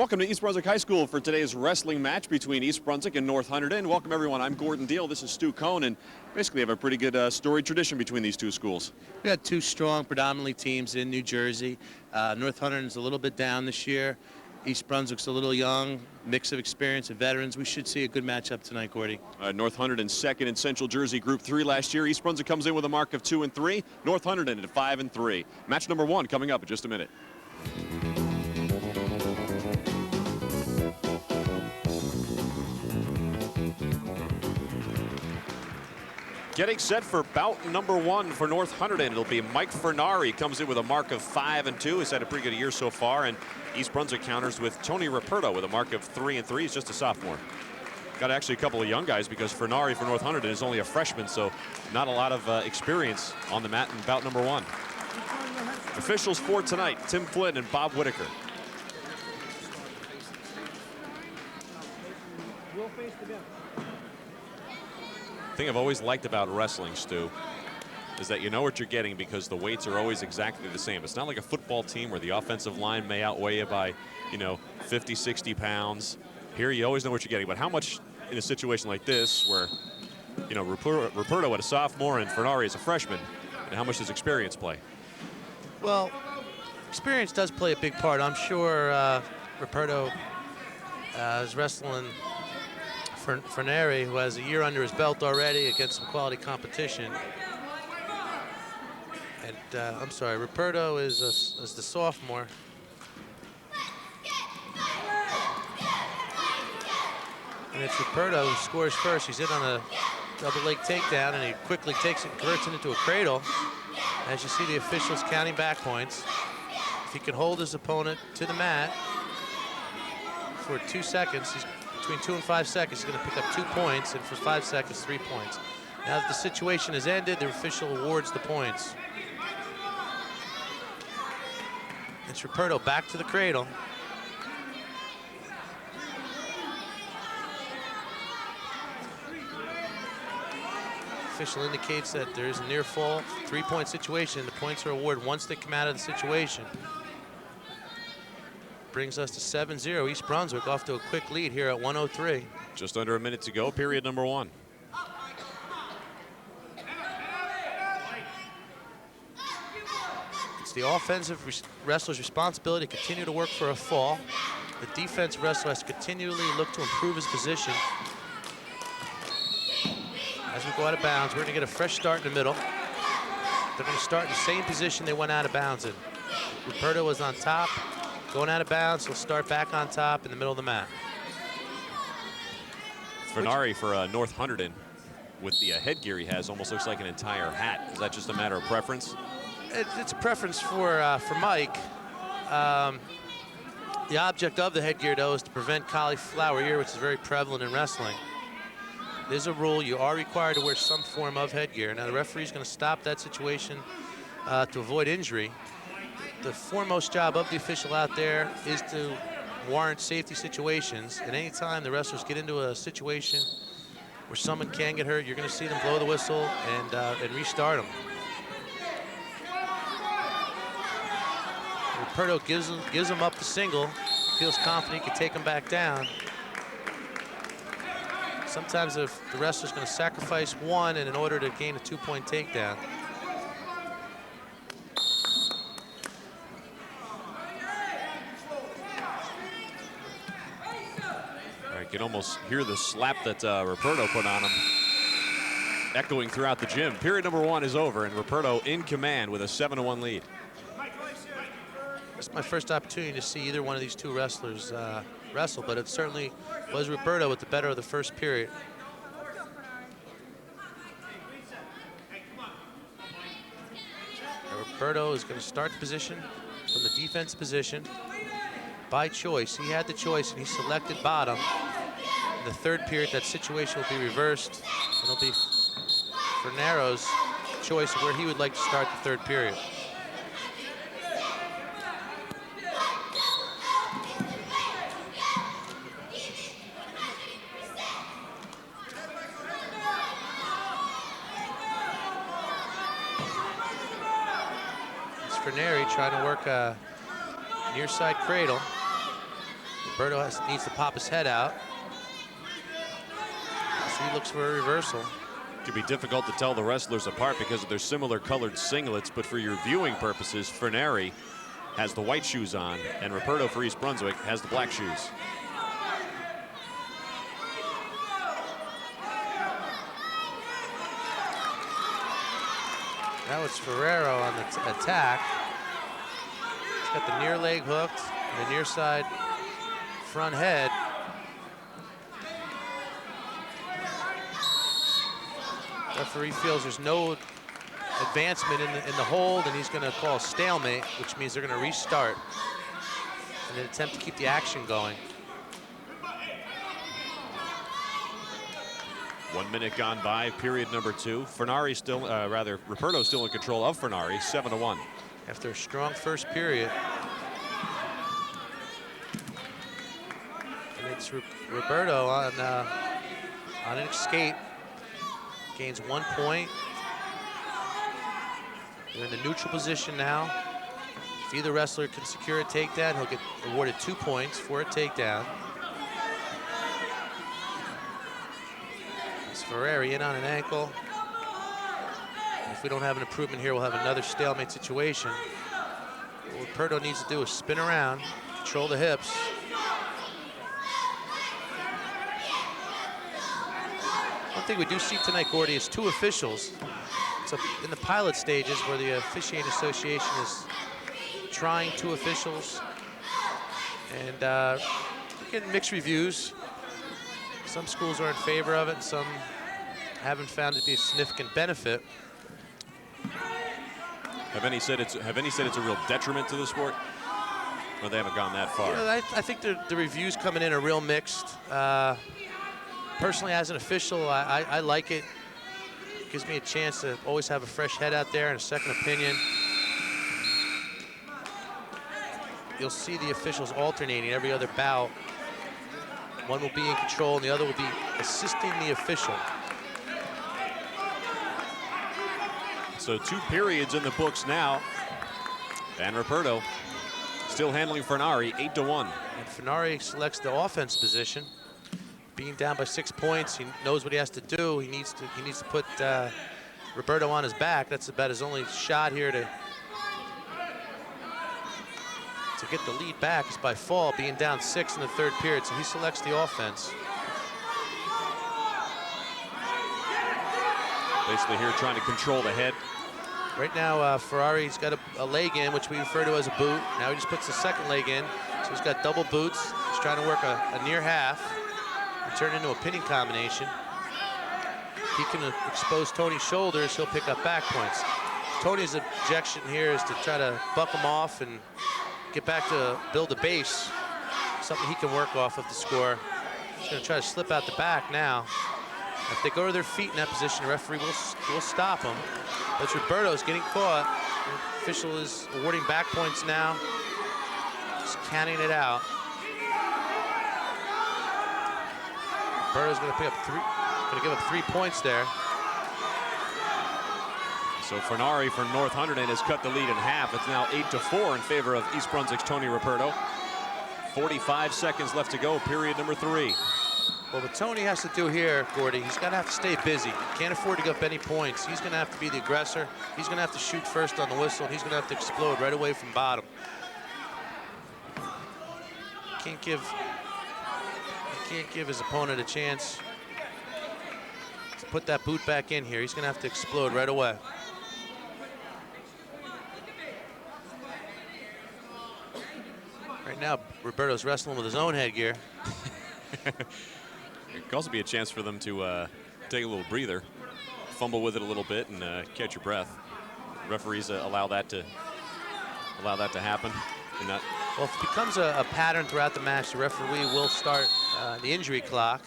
Welcome to East Brunswick High School for today's wrestling match between East Brunswick and North Hunterdon. Welcome everyone, I'm Gordon Deal, this is Stu Kohn, and basically have a pretty good storied tradition between these two schools. We got two strong, predominantly teams in New Jersey. North Hunterdon's a little bit down this year. East Brunswick's a little young, mix of experience and veterans. We should see a good matchup tonight, Gordy. North Hunterdon second in Central Jersey Group 3 last year. East Brunswick comes in with a mark of 2-3. North Hunterdon at 5-3. Match number 1 coming up in just a minute. Getting set for bout number 1 for North Hunterdon. It'll be Mike Fernari, comes in with a mark of 5-2. He's had a pretty good year so far, and East Brunswick counters with Tony Ruperto with a mark of 3-3. He's just a sophomore. Got actually a couple of young guys because Fernari for North Hunterdon is only a freshman, so not a lot of experience on the mat in bout number 1. Officials for tonight, Tim Flynn and Bob Whitaker. The thing I've always liked about wrestling, Stu, is that you know what you're getting because the weights are always exactly the same. It's not like a football team where the offensive line may outweigh you by, 50, 60 pounds. Here you always know what you're getting, but how much in a situation like this where, Ruperto at a sophomore and Fernari is a freshman, and how much does experience play? Well, experience does play a big part. I'm sure Ruperto is wrestling Fernari, who has a year under his belt already against some quality competition. And I'm sorry, Ruperto is the sophomore. And it's Ruperto who scores first. He's in on a double leg takedown, and he quickly takes it, converts it into a cradle. As you see the officials counting back points. If he can hold his opponent to the mat for 2 seconds, between 2 and 5 seconds, he's going to pick up 2 points, and for 5 seconds, 3 points. Now that the situation has ended, the official awards the points. It's Ruperto back to the cradle. Official indicates that there is a near fall 3-point situation. The points are awarded once they come out of the situation. Brings us to 7-0. East Brunswick off to a quick lead here at 1:03. Just under a minute to go, period number 1. It's the offensive wrestler's responsibility to continue to work for a fall. The defensive wrestler has to continually look to improve his position. As we go out of bounds, we're going to get a fresh start in the middle. They're going to start in the same position they went out of bounds in. Ruperto is on top. Going out of bounds, he'll start back on top in the middle of the mat. Fernari for North Hunterdon, with the headgear he has, almost looks like an entire hat. Is that just a matter of preference? It's a preference for Mike. The object of the headgear, though, is to prevent cauliflower ear, which is very prevalent in wrestling. There's a rule, you are required to wear some form of headgear. Now the referee's going to stop that situation to avoid injury. The foremost job of the official out there is to warrant safety situations. At any time the wrestlers get into a situation where someone can get hurt, you're going to see them blow the whistle and restart them. Ruperto gives him up the single, feels confident he can take him back down. Sometimes if the wrestler's going to sacrifice one in order to gain a 2-point takedown. You can almost hear the slap that Ruperto put on him echoing throughout the gym. Period number 1 is over, and Ruperto in command with a 7-1 lead. It's my first opportunity to see either one of these two wrestlers wrestle, but it certainly was Ruperto with the better of the first period. Ruperto is going to start the position from the defense position by choice. He had the choice, and he selected bottom. In the third period, that situation will be reversed. It'll be Fernari's choice of where he would like to start the third period. It's Fernari trying to work a near side cradle. Roberto needs to pop his head out. So he looks for a reversal. It can be difficult to tell the wrestlers apart because of their similar colored singlets, but for your viewing purposes, Fornari has the white shoes on, and Ruperto for East Brunswick has the black shoes. Now it's Ferrero on the attack. He's got the near leg hooked, and the near side front head. Referee feels there's no advancement in the hold, and he's going to call a stalemate, which means they're going to restart in an attempt to keep the action going. 1 minute gone by, period number 2. Fornari still, Ruperto still in control of Fornari, 7-1. After a strong first period. And it's Roberto on an escape. Gains 1 point. They're in the neutral position now. If either wrestler can secure a takedown, he'll get awarded 2 points for a takedown. It's Ferrari in on an ankle. And if we don't have an improvement here, we'll have another stalemate situation. What Roberto needs to do is spin around, control the hips. One thing we do see tonight, Gordy, is 2 officials. So in the pilot stages where the officiating association is trying 2 officials, and getting mixed reviews. Some schools are in favor of it, and some haven't found it to be a significant benefit. Have any said it's a real detriment to the sport? Or they haven't gone that far? You know, I think the reviews coming in are real mixed. Personally, as an official, I like it. It gives me a chance to always have a fresh head out there and a second opinion. You'll see the officials alternating every other bout. One will be in control and the other will be assisting the official. So 2 periods in the books now. And Ruperto still handling Fornari, 8-1. And Fornari selects the offense position. Being down by 6 points, he knows what he has to do. He needs to put Roberto on his back. That's about his only shot here to get the lead back is by fall, being down 6 in the 3rd period. So he selects the offense. Basically here trying to control the head. Right now, Ferrari's got a leg in, which we refer to as a boot. Now he just puts the second leg in. So he's got double boots. He's trying to work a near half and turn into a pinning combination. If he can expose Tony's shoulders, he'll pick up back points. Tony's objection here is to try to buck him off and get back to build a base, something he can work off of the score. He's going to try to slip out the back now. If they go to their feet in that position, the referee will stop them. But Roberto's getting caught. The official is awarding back points now. Just counting it out. Roberto's going to give up 3 points there. So Fornari for North Hunterdon has cut the lead in half. It's now 8-4 in favor of East Brunswick's Tony Ruperto. 45 seconds left to go, period number 3. Well, what Tony has to do here, Gordy, he's going to have to stay busy. Can't afford to give up any points. He's going to have to be the aggressor. He's going to have to shoot first on the whistle, and he's going to have to explode right away from bottom. He can't give his opponent a chance to put that boot back in here. He's going to have to explode right away. Right now, Roberto's wrestling with his own headgear. It could also be a chance for them to take a little breather, fumble with it a little bit, and catch your breath. Referees allow that to happen. And not Well, if it becomes a pattern throughout the match, the referee will start the injury clock.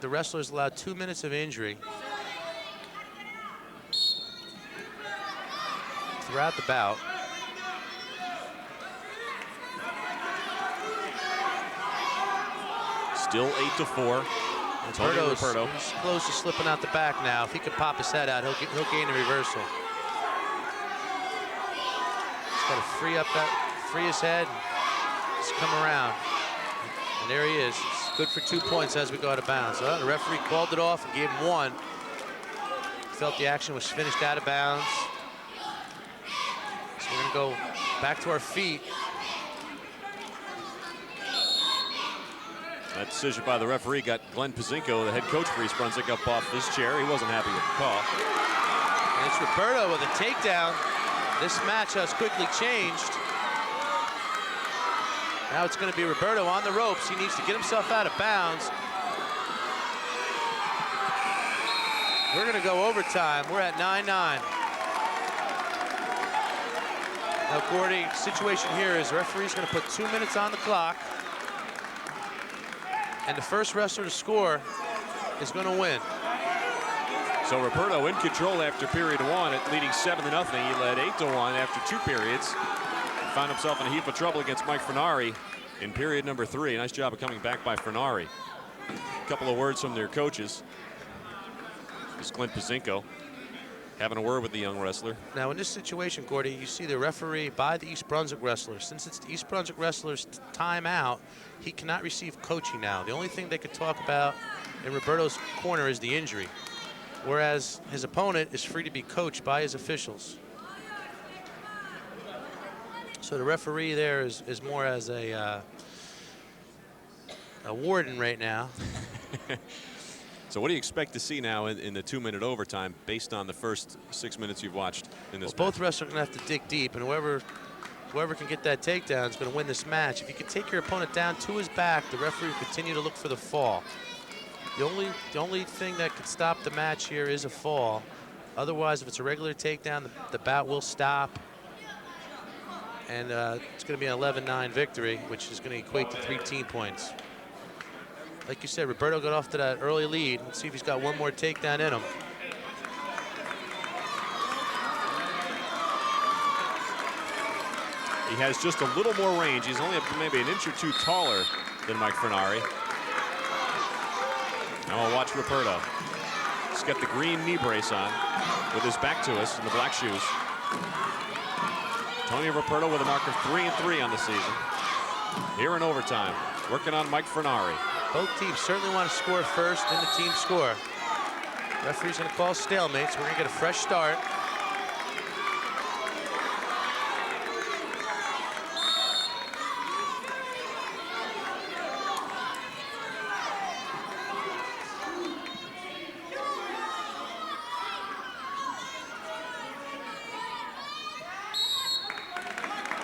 The wrestler's allowed 2 minutes of injury throughout the bout. Still 8-4. Ruperto, he's close to slipping out the back now. If he could pop his head out, he'll gain a reversal. He's got to free his head, come around. And there he is. It's good for 2 points as we go out of bounds. The referee called it off and gave him 1. Felt the action was finished out of bounds. So we're going to go back to our feet. That decision by the referee got Glenn Pazinko, the head coach for East Brunswick, up off his chair. He wasn't happy with the call. And it's Roberto with a takedown. This match has quickly changed. Now it's going to be Roberto on the ropes. He needs to get himself out of bounds. We're going to go overtime. We're at 9-9. Now, Gordy, situation here is the referee's going to put 2 minutes on the clock. And the first wrestler to score is going to win. So Roberto in control after period 1, at leading 7-0. He led 8-1 after 2 periods. Found himself in a heap of trouble against Mike Fernari in period number 3. Nice job of coming back by Fernari. A couple of words from their coaches. It's Clint Pazinko having a word with the young wrestler. Now in this situation, Gordy, you see the referee by the East Brunswick wrestler. Since it's the East Brunswick wrestler's timeout, he cannot receive coaching now. The only thing they could talk about in Roberto's corner is the injury, whereas his opponent is free to be coached by his officials. So the referee there is more as a warden right now. So what do you expect to see now in the 2-minute overtime based on the first 6 minutes you've watched in this match? Both wrestlers are going to have to dig deep, and whoever can get that takedown is going to win this match. If you can take your opponent down to his back, the referee will continue to look for the fall. The only thing that could stop the match here is a fall. Otherwise, if it's a regular takedown, the bout will stop. And it's going to be an 11-9 victory, which is going to equate to 3 team points. Like you said, Roberto got off to that early lead. Let's see if he's got one more takedown in him. He has just a little more range. He's only maybe an inch or 2 taller than Mike Fernari. Now we'll watch Roberto. He's got the green knee brace on with his back to us in the black shoes. Tony Roberto with a mark of 3-3 on the season. Here in overtime, working on Mike Fernari. Both teams certainly want to score first, then the team score. Referee's going to call stalemate, so we're going to get a fresh start.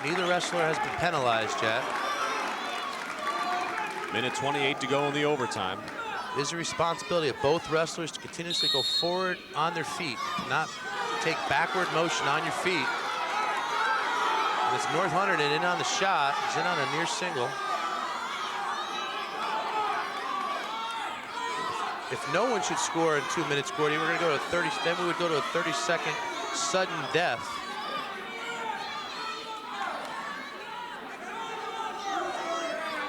Neither wrestler has been penalized yet. Minute 28 to go in the overtime. It is the responsibility of both wrestlers to continuously go forward on their feet, not take backward motion on your feet. And it's North Hunterdon in on the shot. He's in on a near single. If no one should score in 2 minutes, Gordy, we're going to go to 30. Then we would go to a 30-second sudden death.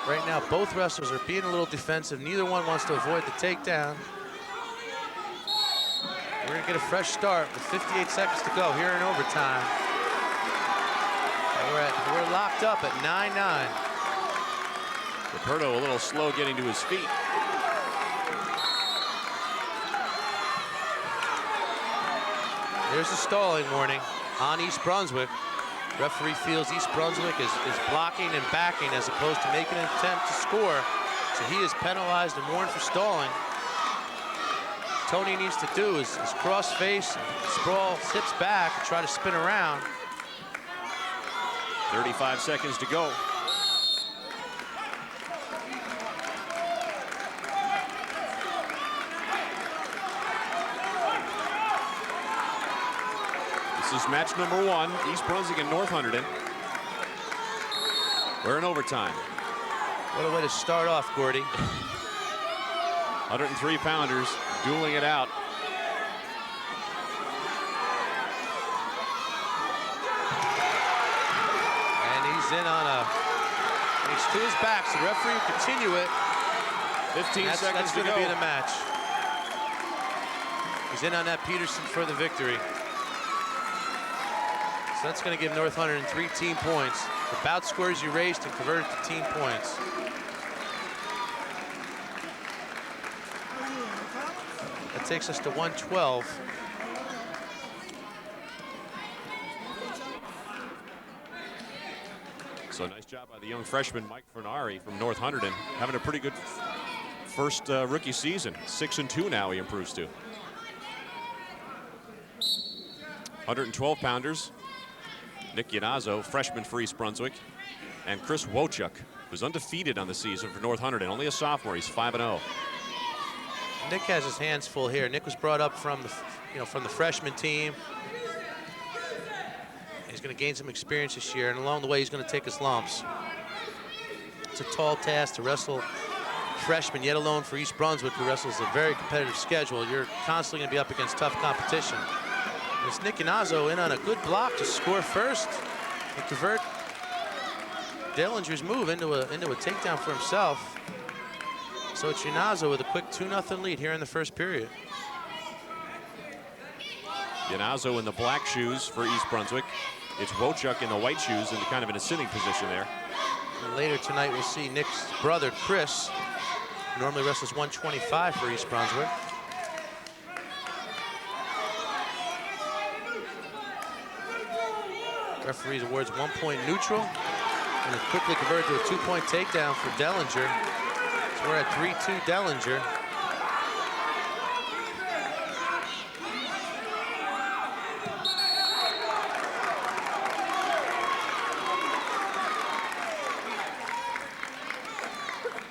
Right now, both wrestlers are being a little defensive. Neither one wants to avoid the takedown. We're going to get a fresh start with 58 seconds to go here in overtime. And we're locked up at 9-9. Roberto a little slow getting to his feet. There's the stalling warning on East Brunswick. Referee feels East Brunswick is blocking and backing as opposed to making an attempt to score. So he is penalized and warned for stalling. Tony needs to do is cross face, sprawl, hips back, and try to spin around. 35 seconds to go. This is match number 1, East Brunswick and North Hunterdon. We're in overtime. What a way to start off, Gordy. 103-pounders dueling it out. And he's in on he's to his back, so the referee will continue it. 15 seconds to go. That's going to be the match. He's in on that Peterson for the victory. So that's going to give North Hunterdon 3 team points. The bout scores erased and converted to team points. That takes us to 112. So nice job by the young freshman, Mike Fernari from North Hunterdon, having a pretty good first rookie season. 6-2 now he improves to. 112-pounders. Nick Yanazzo, freshman for East Brunswick, and Chris Wojcik, who's undefeated on the season for North Hunterdon. Only a sophomore. He's 5-0. Nick has his hands full here. Nick was brought up from the freshman team. He's going to gain some experience this year, and along the way, he's going to take his lumps. It's a tall task to wrestle freshmen, yet alone for East Brunswick, who wrestles a very competitive schedule. You're constantly going to be up against tough competition. It's Nick Yanazzo in on a good block to score first and convert Dellinger's move into a takedown for himself. So it's Yanazzo with a quick 2-0 lead here in the first period. Yanazzo in the black shoes for East Brunswick. It's Wojcik in the white shoes and kind of in a sitting position there. And later tonight we'll see Nick's brother Chris, who normally wrestles 125 for East Brunswick. Referees awards 1 point neutral, and it quickly converted to a 2-point takedown for Dellinger. So we're at 3-2 Dellinger.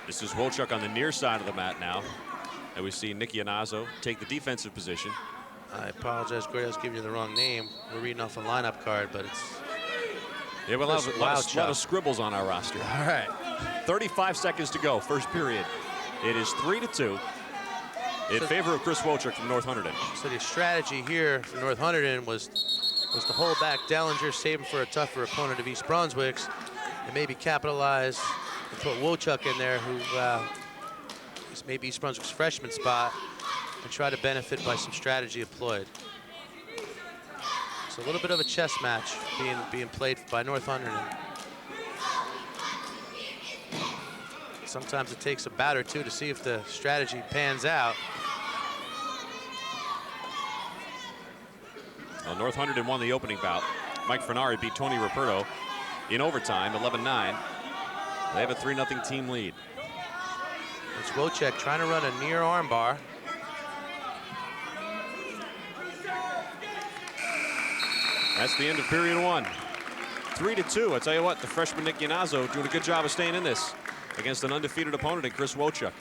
This is Wojcik on the near side of the mat now. And we see Nick Yanazzo take the defensive position. I apologize, Gordy, I was giving you the wrong name. We're reading off a lineup card, but it's... Yeah, we have a lot of scribbles on our roster. All right. 35 seconds to go, first period. It is 3-2 in favor of Chris Wojcik from North Hunterdon. So the strategy here for North Hunterdon was to hold back Dellinger, save him for a tougher opponent of East Brunswick's, and maybe capitalize and put Wojcik in there, who is maybe East Brunswick's freshman spot, and try to benefit by some strategy employed. So a little bit of a chess match being played by North Hunterdon. Sometimes it takes a bout or two to see if the strategy pans out. Well, North Hunterdon won the opening bout. Mike Fernari beat Tony Ruperto in overtime, 11-9. They have a 3-0 team lead. It's Wojcik trying to run a near armbar. That's the end of period one. 3-2. I tell you what, the freshman Nick Yanazzo doing a good job of staying in this against an undefeated opponent in Chris Wojcik.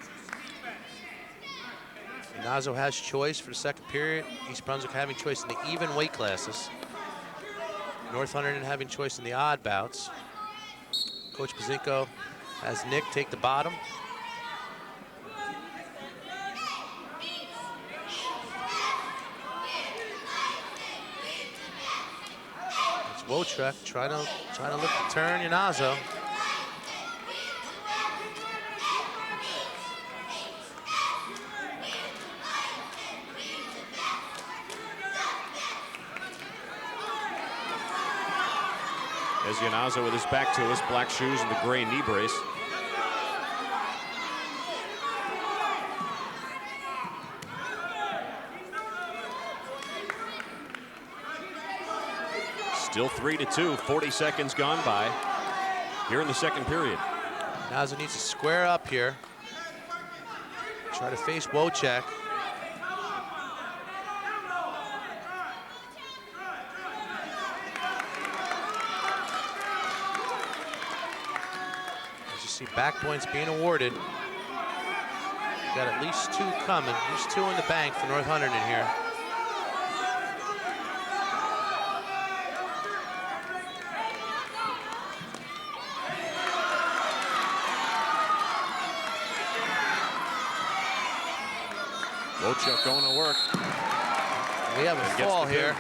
Yanazzo has choice for the second period. East Brunswick having choice in the even weight classes. North Hunterdon having choice in the odd bouts. Coach Pazinko has Nick take the bottom. It's Wojcik trying to look to turn Yanazzo. As Yanazzo with his back to us, black shoes and the gray knee brace. Still 3-2, 40 seconds gone by here in the second period. Yanazzo needs to square up here. Try to face Wojcik. Back points being awarded. Got at least two coming. There's two in the bank for North Hunterdon here. Wojcik going to work. We have a fall here.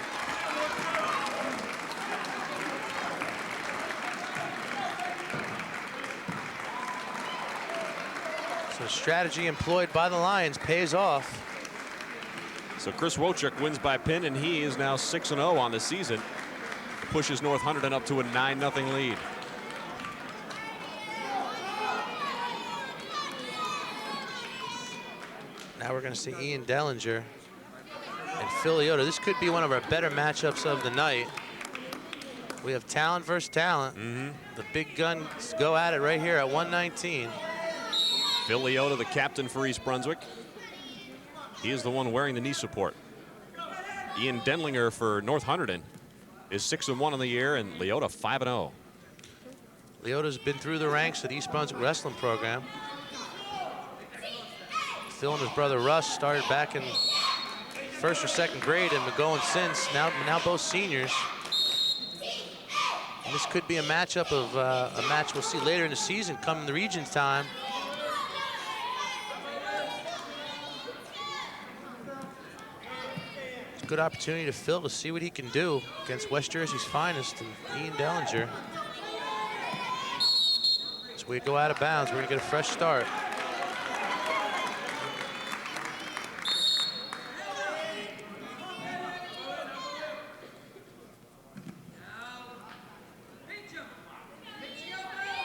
The strategy employed by the Lions pays off. So Chris Wojcik wins by pin, and he is now 6-0 on the season. Pushes North Hunterdon up to a 9-0 lead. Now we're going to see Ian Dellinger and Phil Leota. This could be one of our better matchups of the night. We have talent versus talent. The big guns go at it right here at 119. Phil Leota, the captain for East Brunswick. He is the one wearing the knee support. Ian Denlinger for North Hunterdon is 6-1 on the year, and Leota 5-0. Leota's been through the ranks of the East Brunswick wrestling program. Phil and his brother Russ started back in first or second grade and been going since. Now both seniors. And this could be a matchup of a match we'll see later in the season come the region time. Good opportunity to Phil to see what he can do against West Jersey's finest and Ian Dellinger. As we go out of bounds, we're gonna get a fresh start.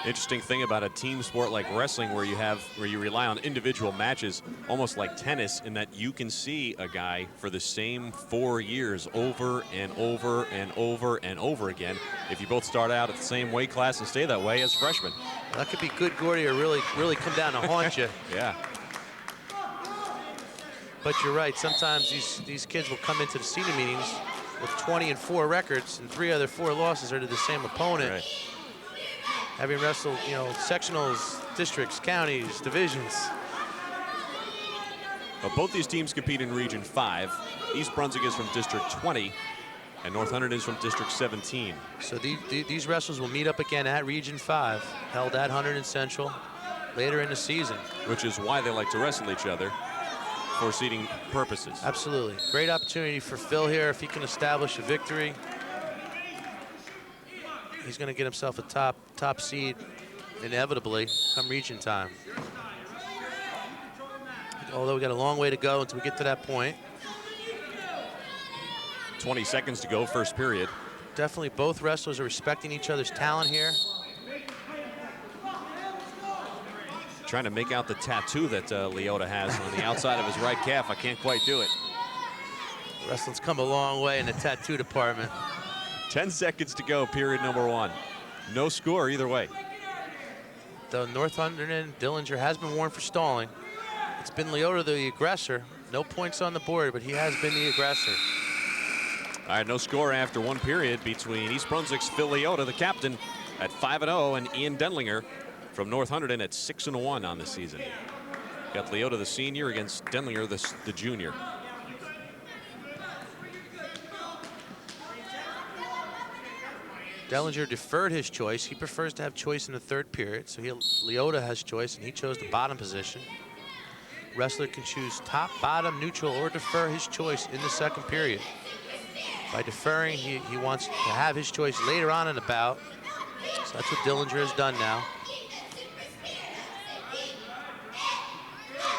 Interesting thing about a team sport like wrestling where you rely on individual matches, almost like tennis, in that you can see a guy for the same 4 years over and over and over and over again if you both start out at the same weight class and stay that way as freshmen. That could be good, Gordy, or really come down to haunt you. Yeah. But you're right, sometimes these kids will come into the senior meetings with 20-4 records and 3 other 4 losses are to the same opponent. Right. Having wrestled, sectionals, districts, counties, divisions. But both these teams compete in Region 5. East Brunswick is from District 20, and North Hunterdon is from District 17. So these wrestlers will meet up again at Region 5, held at Hunterdon Central later in the season. Which is why they like to wrestle each other for seeding purposes. Absolutely. Great opportunity for Phil here if he can establish a victory. He's going to get himself a top seed inevitably come region time. Although we got a long way to go until we get to that point. 20 seconds to go, first period. Definitely both wrestlers are respecting each other's talent here. Trying to make out the tattoo that Leota has on the outside of his right calf. I can't quite do it. Wrestling's come a long way in the tattoo department. 10 seconds to go, period number 1. No score either way. Though North Hunterdon, Dillinger has been warned for stalling. It's been Leota the aggressor. No points on the board, but he has been the aggressor. All right, no score after 1 period between East Brunswick's Phil Leota, the captain, at 5-0, and Ian Denlinger from North Hunterdon at 6-1 on the season. Got Leota, the senior, against Denlinger, the junior. Dellinger deferred his choice. He prefers to have choice in the 3rd period, so Leota has choice, and he chose the bottom position. Wrestler can choose top, bottom, neutral, or defer his choice in the 2nd period. By deferring, he wants to have his choice later on in the bout. So that's what Dillinger has done now.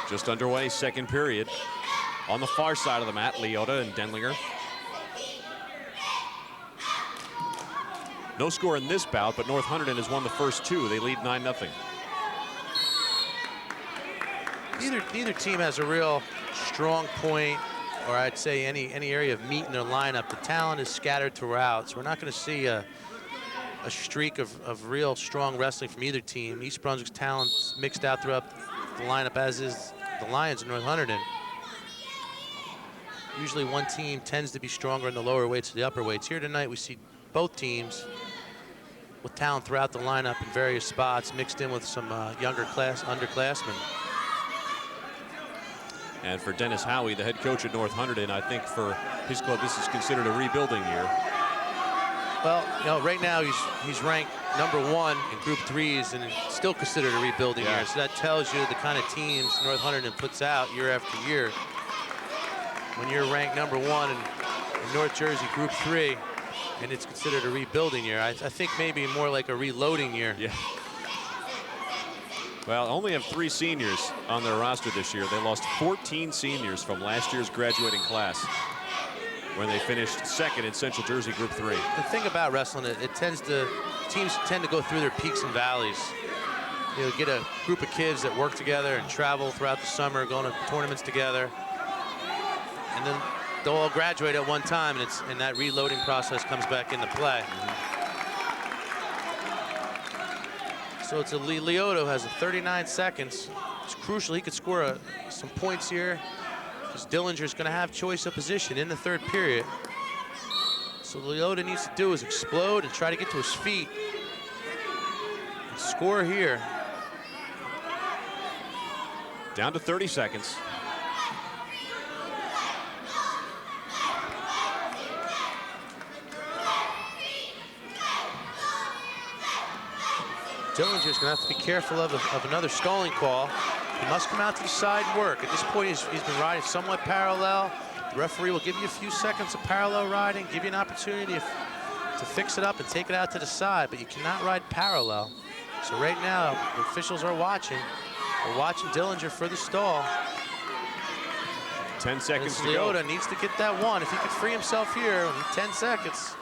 Just underway, 2nd period. On the far side of the mat, Leota and Denlinger. No score in this bout, but North Hunterdon has won the first 2. They lead 9-0. Neither team has a real strong point, or I'd say any area of meat in their lineup. The talent is scattered throughout, so we're not going to see a streak of real strong wrestling from either team. East Brunswick's talent's mixed out throughout the lineup, as is the Lions in North Hunterdon. Usually one team tends to be stronger in the lower weights than the upper weights. Here tonight we see both teams with talent throughout the lineup in various spots, mixed in with some younger underclassmen. And for Dennis Howie, the head coach at North Hunterdon, I think for his club, this is considered a rebuilding year. Well, right now he's ranked #1 in Group 3s, and it's still considered a rebuilding year. So that tells you the kind of teams North Hunterdon puts out year after year. When you're ranked #1 in North Jersey Group 3, and it's considered a rebuilding year, I think maybe more like a reloading year. Yeah. Well, only have 3 seniors on their roster this year. They lost 14 seniors from last year's graduating class when they finished 2nd in Central Jersey Group 3. The thing about wrestling, teams tend to go through their peaks and valleys. get a group of kids that work together and travel throughout the summer, going to tournaments together, and then they'll all graduate at one time, and that reloading process comes back into play. So it's Leota has 39 seconds. It's crucial he could score some points here, because Dillinger's going to have choice of position in the third period. So Leota needs to do is explode and try to get to his feet and score here. Down to 30 seconds. Dillinger's going to have to be careful of another stalling call. He must come out to the side and work. At this point, he's been riding somewhat parallel. The referee will give you a few seconds of parallel riding, give you an opportunity to fix it up and take it out to the side, but you cannot ride parallel. So right now, the officials are watching. They're watching Dillinger for the stall. 10 seconds to go. Leota needs to get that one. If he could free himself here in 10 seconds.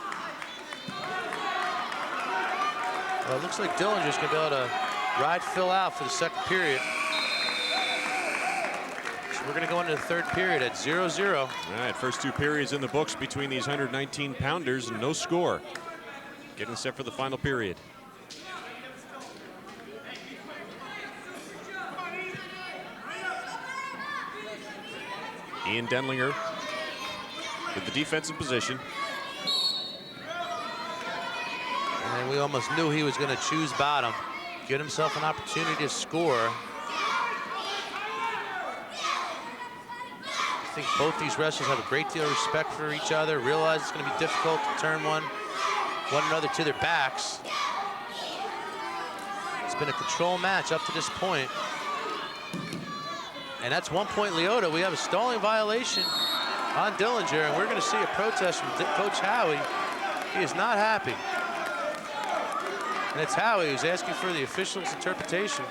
Well, it looks like Dillinger's going to be able to ride Phil out for the second period. So we're going to go into the third period at 0-0. All right, first two periods in the books between these 119-pounders and no score. Getting set for the final period. Ian Denlinger with the defensive position. And we almost knew he was going to choose bottom, get himself an opportunity to score. I think both these wrestlers have a great deal of respect for each other, realize it's going to be difficult to turn one another to their backs. It's been a control match up to this point. And that's 1 point Leota. We have a stalling violation on Dillinger, and we're going to see a protest from Coach Howie. He is not happy. And it's Howie who's asking for the official's interpretation.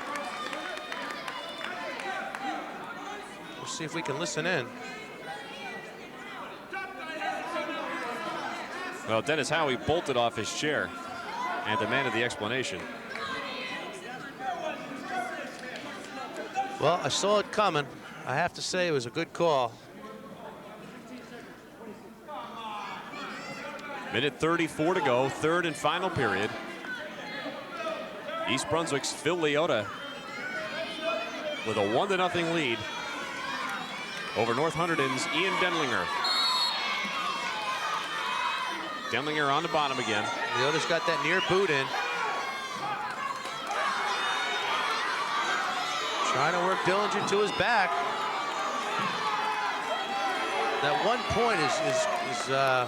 We'll see if we can listen in. Well, Dennis Howie bolted off his chair and demanded the explanation. Well, I saw it coming. I have to say it was a good call. Minute 34 to go, third and final period. East Brunswick's Phil Leota with a 1-0 lead over North Hunterdon's Ian Denlinger. Denlinger on the bottom again. Leota's got that near boot in. Trying to work Dillinger to his back. That 1 point is a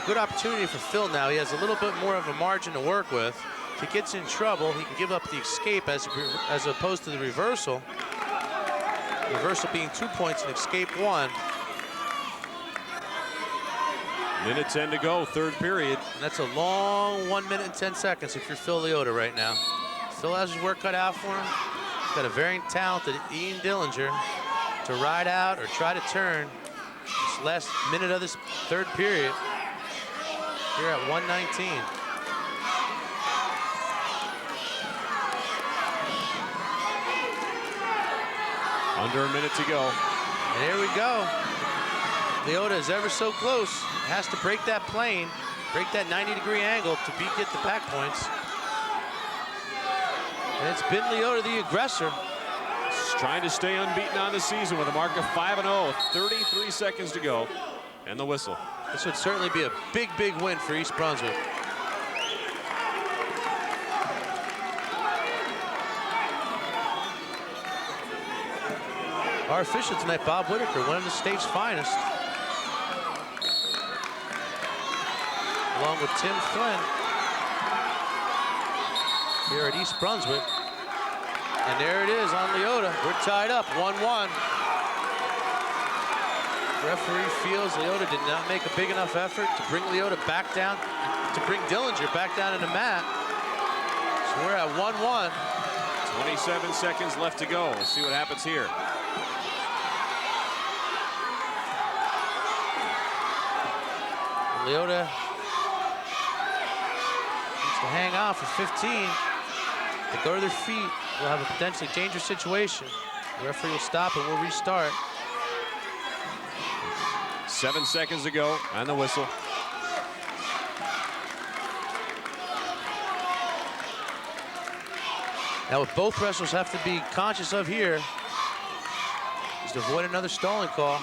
good opportunity for Phil now. He has a little bit more of a margin to work with. If he gets in trouble, he can give up the escape as opposed to the reversal. Reversal being 2 points and escape 1. Minute 10 to go, third period. And that's a long 1 minute and 10 seconds if you're Phil Leota right now. Phil has his work cut out for him. He's got a very talented Ian Dillinger to ride out or try to turn this last minute of this third period here at 119. Under a minute to go. And here we go. Leota is ever so close. Has to break that plane, break that 90-degree angle to get the back points. And it's been Leota the aggressor. He's trying to stay unbeaten on the season with a mark of 5-0. 33 seconds to go. And the whistle. This would certainly be a big, big win for East Brunswick. Our official tonight, Bob Whitaker, one of the state's finest. Along with Tim Flynn here at East Brunswick. And there it is on Leota. We're tied up, 1-1. Referee feels Leota did not make a big enough effort to bring Leota back down, to bring Dillinger back down in the mat. So we're at 1-1. 27 seconds left to go. Let's see what happens here. Leota needs to hang on for 15. They go to their feet, we'll have a potentially dangerous situation. The referee will stop and we'll restart. 7 seconds to go and the whistle. Now what both wrestlers have to be conscious of here is to avoid another stalling call.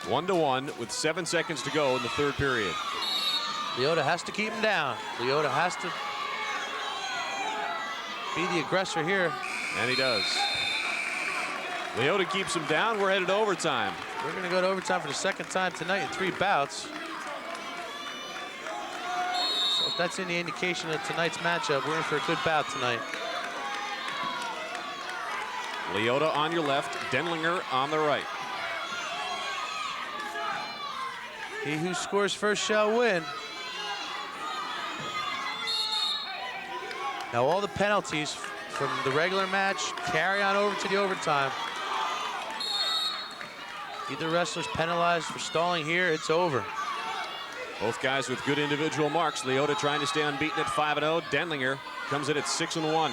1-1 with 7 seconds to go in the third period. Leota has to keep him down. Leota has to be the aggressor here. And he does. Leota keeps him down. We're headed to overtime. We're going to go to overtime for the second time tonight in 3 bouts. So if that's any indication of tonight's matchup, we're in for a good bout tonight. Leota on your left, Denlinger on the right. He who scores first shall win. Now all the penalties from the regular match carry on over to the overtime. Either wrestler's penalized for stalling here, it's over. Both guys with good individual marks. Leota trying to stay unbeaten at 5-0. Denlinger comes in at 6-1.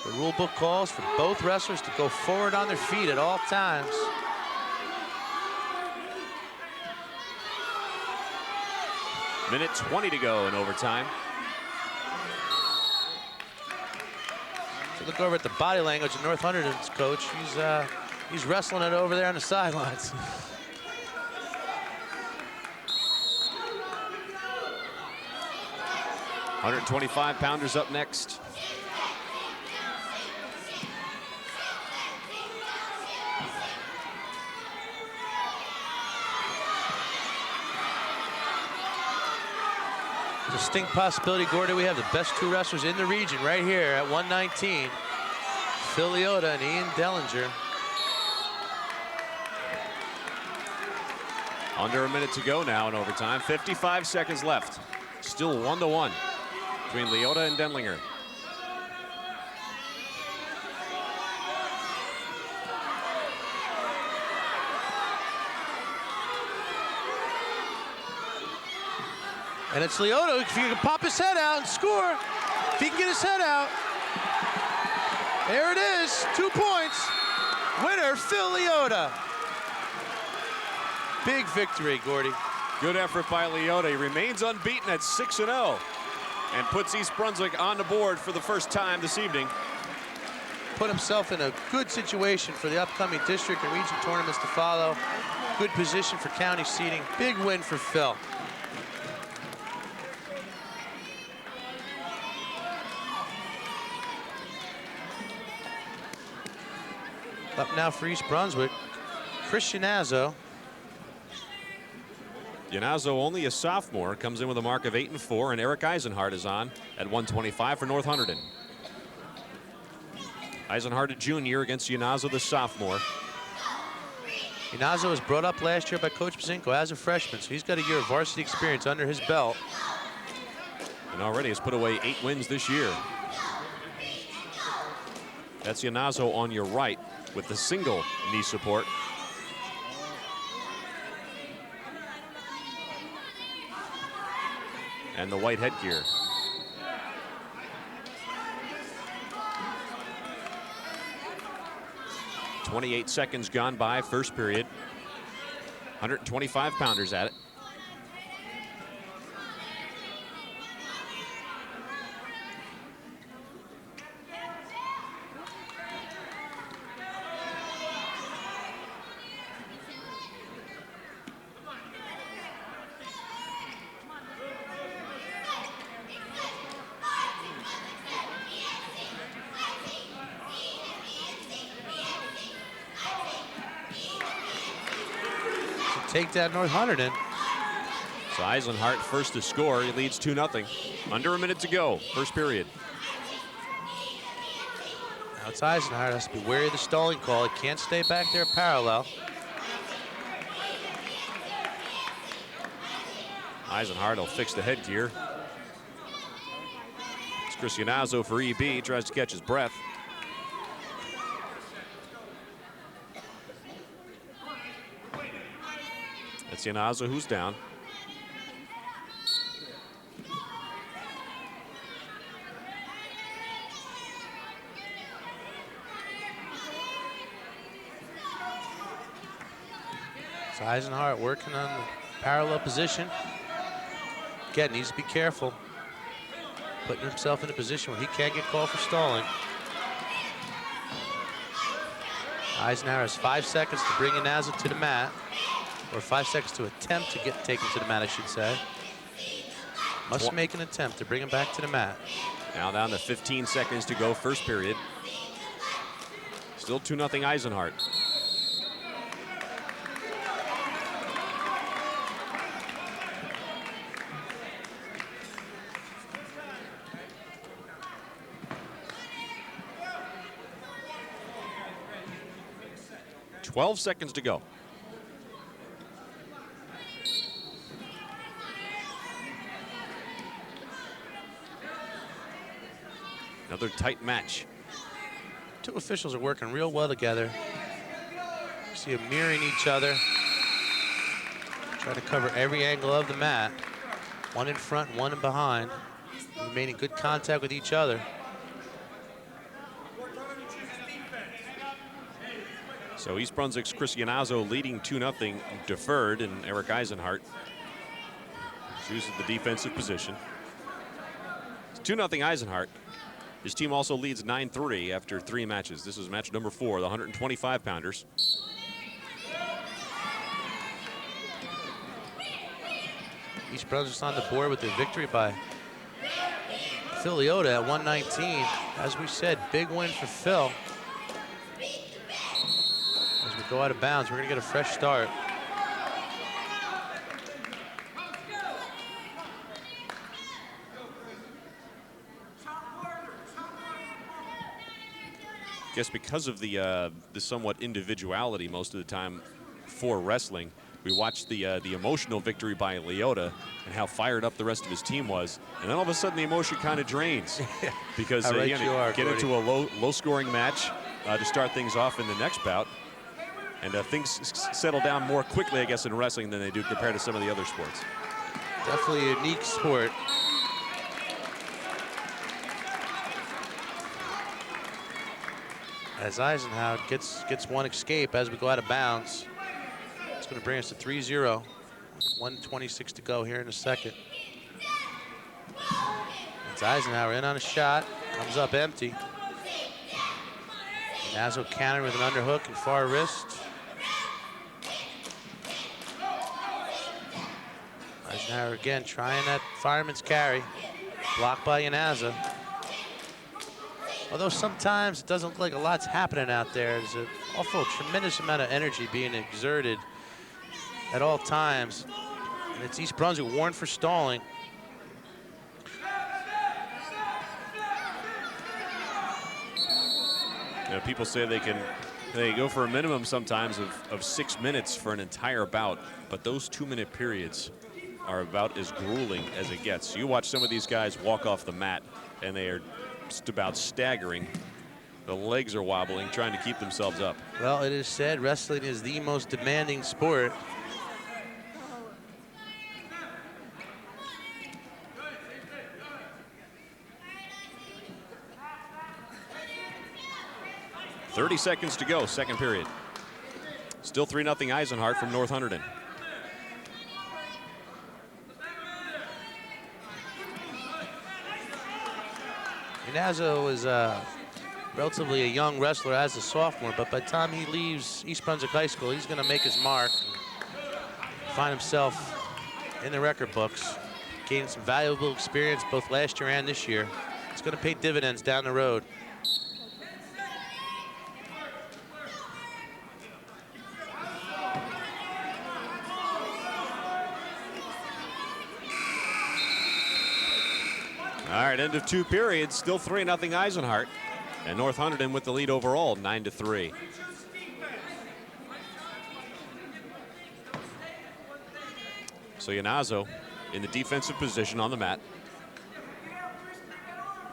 The rule book calls for both wrestlers to go forward on their feet at all times. Minute 20 to go in overtime. So look over at the body language of North Hunterdon's coach. He's wrestling it over there on the sidelines. £125-pounders up next. Distinct possibility, Gordy, we have the best 2 wrestlers in the region right here at 119. Phil Leota and Ian Dellinger. Under a minute to go now in overtime. 55 seconds left. Still 1-1 between Leota and Denlinger. And it's Leota, if he can pop his head out and score, if he can get his head out. There it is, 2 points. Winner, Phil Leota. Big victory, Gordy. Good effort by Leota. He remains unbeaten at 6-0 and puts East Brunswick on the board for the first time this evening. Put himself in a good situation for the upcoming district and region tournaments to follow. Good position for county seeding. Big win for Phil. Up now for East Brunswick, Chris Yanazzo. Yanazzo, only a sophomore, comes in with a mark of 8-4, and Eric Eisenhardt is on at 125 for North Hunterdon. Eisenhardt, a junior, against Yanazzo, the sophomore. Yanazzo was brought up last year by Coach Bzinko as a freshman, so he's got a year of varsity experience under his belt. And already has put away 8 wins this year. That's Yanazzo on your right with the single knee support. And the white headgear. .28 seconds gone by, first period. 125-pounders at it. Take that North Hunterdon. So Eisenhardt first to score. He leads 2-0. Under a minute to go, first period. Now it's Eisenhardt, has to be wary of the stalling call. He can't stay back there parallel. Eisenhardt will fix the headgear. It's Chris Yanazzo for EB. He tries to catch his breath. That's Yanazzo who's down. So Eisenhart working on the parallel position. Again, needs to be careful. Putting himself in a position where he can't get called for stalling. Eisenhower has 5 seconds to bring Inazo to the mat, or 5 seconds to attempt to take him to the mat, I should say. Must make an attempt to bring him back to the mat. Now down to 15 seconds to go, first period. Still 2-0 Eisenhart. "12 seconds to go. Another tight match. Two officials are working real well together. See them mirroring each other. Trying to cover every angle of the mat. One in front, one in behind. Remaining good contact with each other. So East Brunswick's Chris Inazo leading 2-0, deferred, and Eric Eisenhart chooses the defensive position. It's 2-0 Eisenhart. His team also leads 9-3 after 3 matches. This is match number 4, the 125-pounders. East Brunswick's on the board with the victory by Phil Leota at 119. As we said, big win for Phil. As we go out of bounds, we're going to get a fresh start. I guess because of the somewhat individuality most of the time for wrestling, we watched the emotional victory by Leota and how fired up the rest of his team was, and then all of a sudden the emotion kind of drains because right get into a low-scoring match to start things off in the next bout, and things settle down more quickly, I guess, in wrestling than they do compared to some of the other sports. Definitely a unique sport. As Eisenhower gets one escape as we go out of bounds. It's going to bring us to 3-0. 1:26 to go here in a second. It's Eisenhower in on a shot. Comes up empty. Nazo counter with an underhook and far wrist. Eisenhower again trying that fireman's carry. Blocked by Yanaza. Although sometimes it doesn't look like a lot's happening out there. There's an awful tremendous amount of energy being exerted at all times. And it's East Brunswick warned for stalling. You know, people say they go for a minimum sometimes of 6 minutes for an entire bout, but those 2-minute periods are about as grueling as it gets. You watch some of these guys walk off the mat and they are just about staggering. The legs are wobbling, trying to keep themselves up. Well, it is said wrestling is the most demanding sport. .30 seconds to go, second period. Still 3-0 Eisenhart from North Hunterdon. Inazo is relatively a young wrestler as a sophomore, but by the time he leaves East Brunswick High School, he's going to make his mark, find himself in the record books, gain some valuable experience both last year and this year. It's going to pay dividends down the road. All right, end of 2 periods, still 3-0 Eisenhart. And North Hunterdon with the lead overall, 9-3. So Yanazo in the defensive position on the mat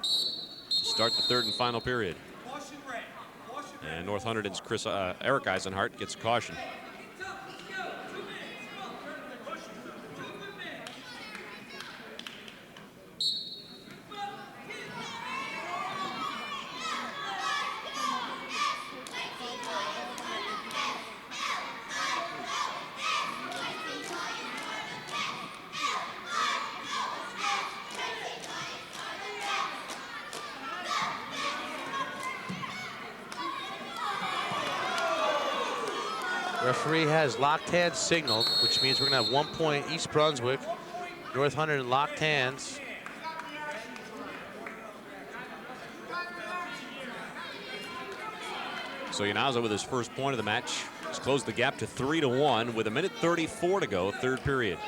to start the third and final period. And North Hunterdon's Eric Eisenhart gets a caution. Referee has locked hands signaled, which means we're gonna have 1 point East Brunswick. North Hunterdon locked hands. So Yanaza with his first point of the match has closed the gap to 3-1 with 1:34 to go, third period.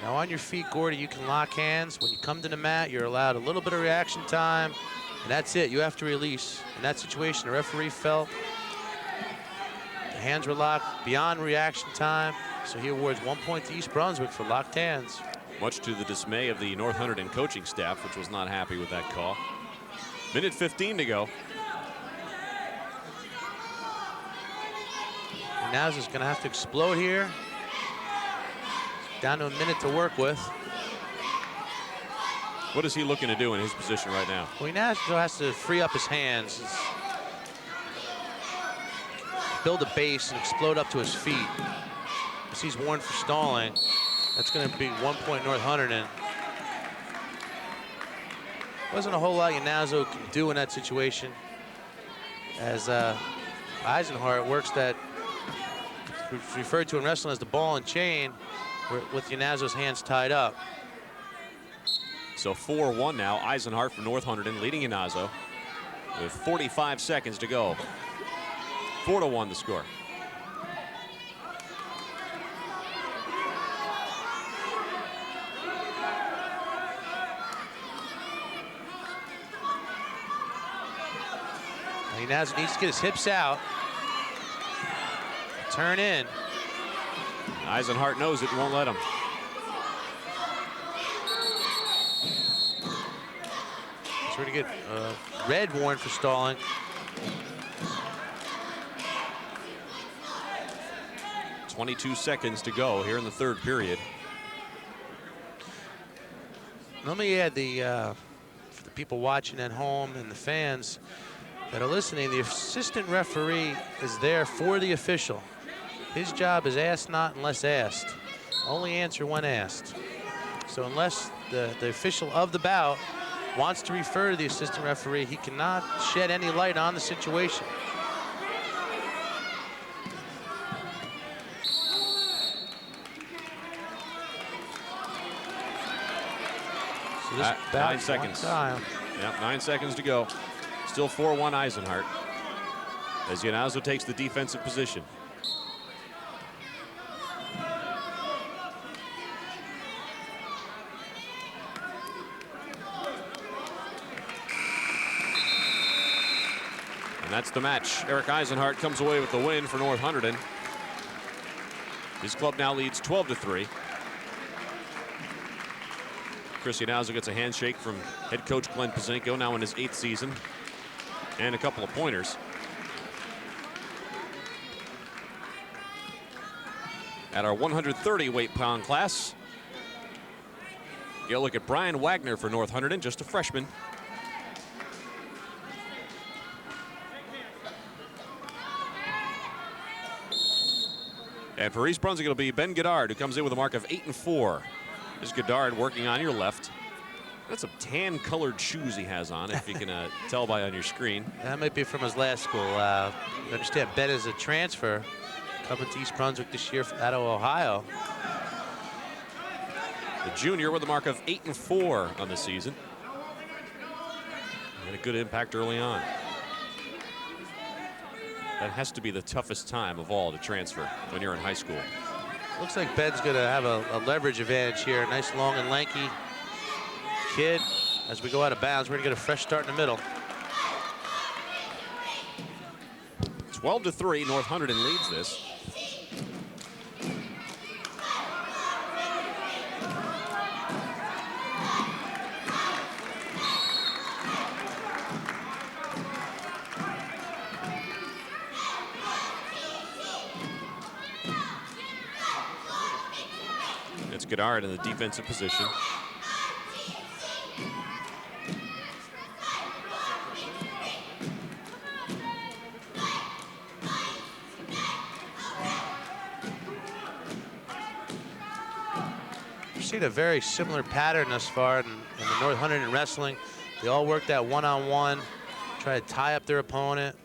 Now on your feet, Gordy, you can lock hands. When you come to the mat, you're allowed a little bit of reaction time, and that's it. You have to release. In that situation, the referee felt the hands were locked beyond reaction time, so he awards 1 point to East Brunswick for locked hands. Much to the dismay of the North Hunterdon coaching staff, which was not happy with that call. 1:15 to go. Naza's going to have to explode here. Down to a minute to work with. What is he looking to do in his position right now? Well, Naza has to free up his hands, build a base, and explode up to his feet. As he's warned for stalling, that's going to be 1 point North Hunterdon. Wasn't a whole lot Yanazo can do in that situation, as Eisenhart works that, referred to in wrestling as the ball and chain, with Yanazo's hands tied up. So 4-1 now. Eisenhart from North Hunterdon leading Yanazo with 45 seconds to go. 4-1 the score. Yanazo needs to get his hips out. Turn in. Eisenhart knows it and won't let him. So we're gonna get red warrant for stalling. .22 seconds to go here in the third period. Let me add for the people watching at home and the fans that are listening, the assistant referee is there for the official. His job is asked not unless asked. Only answer when asked. So unless the official of the bout wants to refer to the assistant referee, he cannot shed any light on the situation. So this 9 seconds. Time. Yep, 9 seconds to go. Still 4-1 Eisenhart as Yanazo takes the defensive position. And that's the match. Eric Eisenhart comes away with the win for North Hunterdon. His club now leads 12-3. Chris Yanazo gets a handshake from head coach Glenn Pazinko, now in his 8th season, and a couple of pointers. At our 130 weight-pound class, get a look at Brian Wagner for North Hunterdon, just a freshman. And for East Brunswick, it'll be Ben Goddard, who comes in with a mark of 8-4. There's Goddard working on your left. That's some tan-colored shoes he has on, if you can tell by on your screen. That might be from his last school. You understand, Ben is a transfer coming to East Brunswick this year out of Ohio. The junior with a mark of 8-4 on the season. And a good impact early on. That has to be the toughest time of all to transfer when you're in high school. Looks like Ben's going to have a leverage advantage here. Nice, long, and lanky kid. As we go out of bounds, we're going to get a fresh start in the middle. 12-3, North Hunterdon leads this. It's Goddard in the defensive position. We've seen a very similar pattern thus far in the North Hunterdon wrestling. They all work that one-on-one, try to tie up their opponent,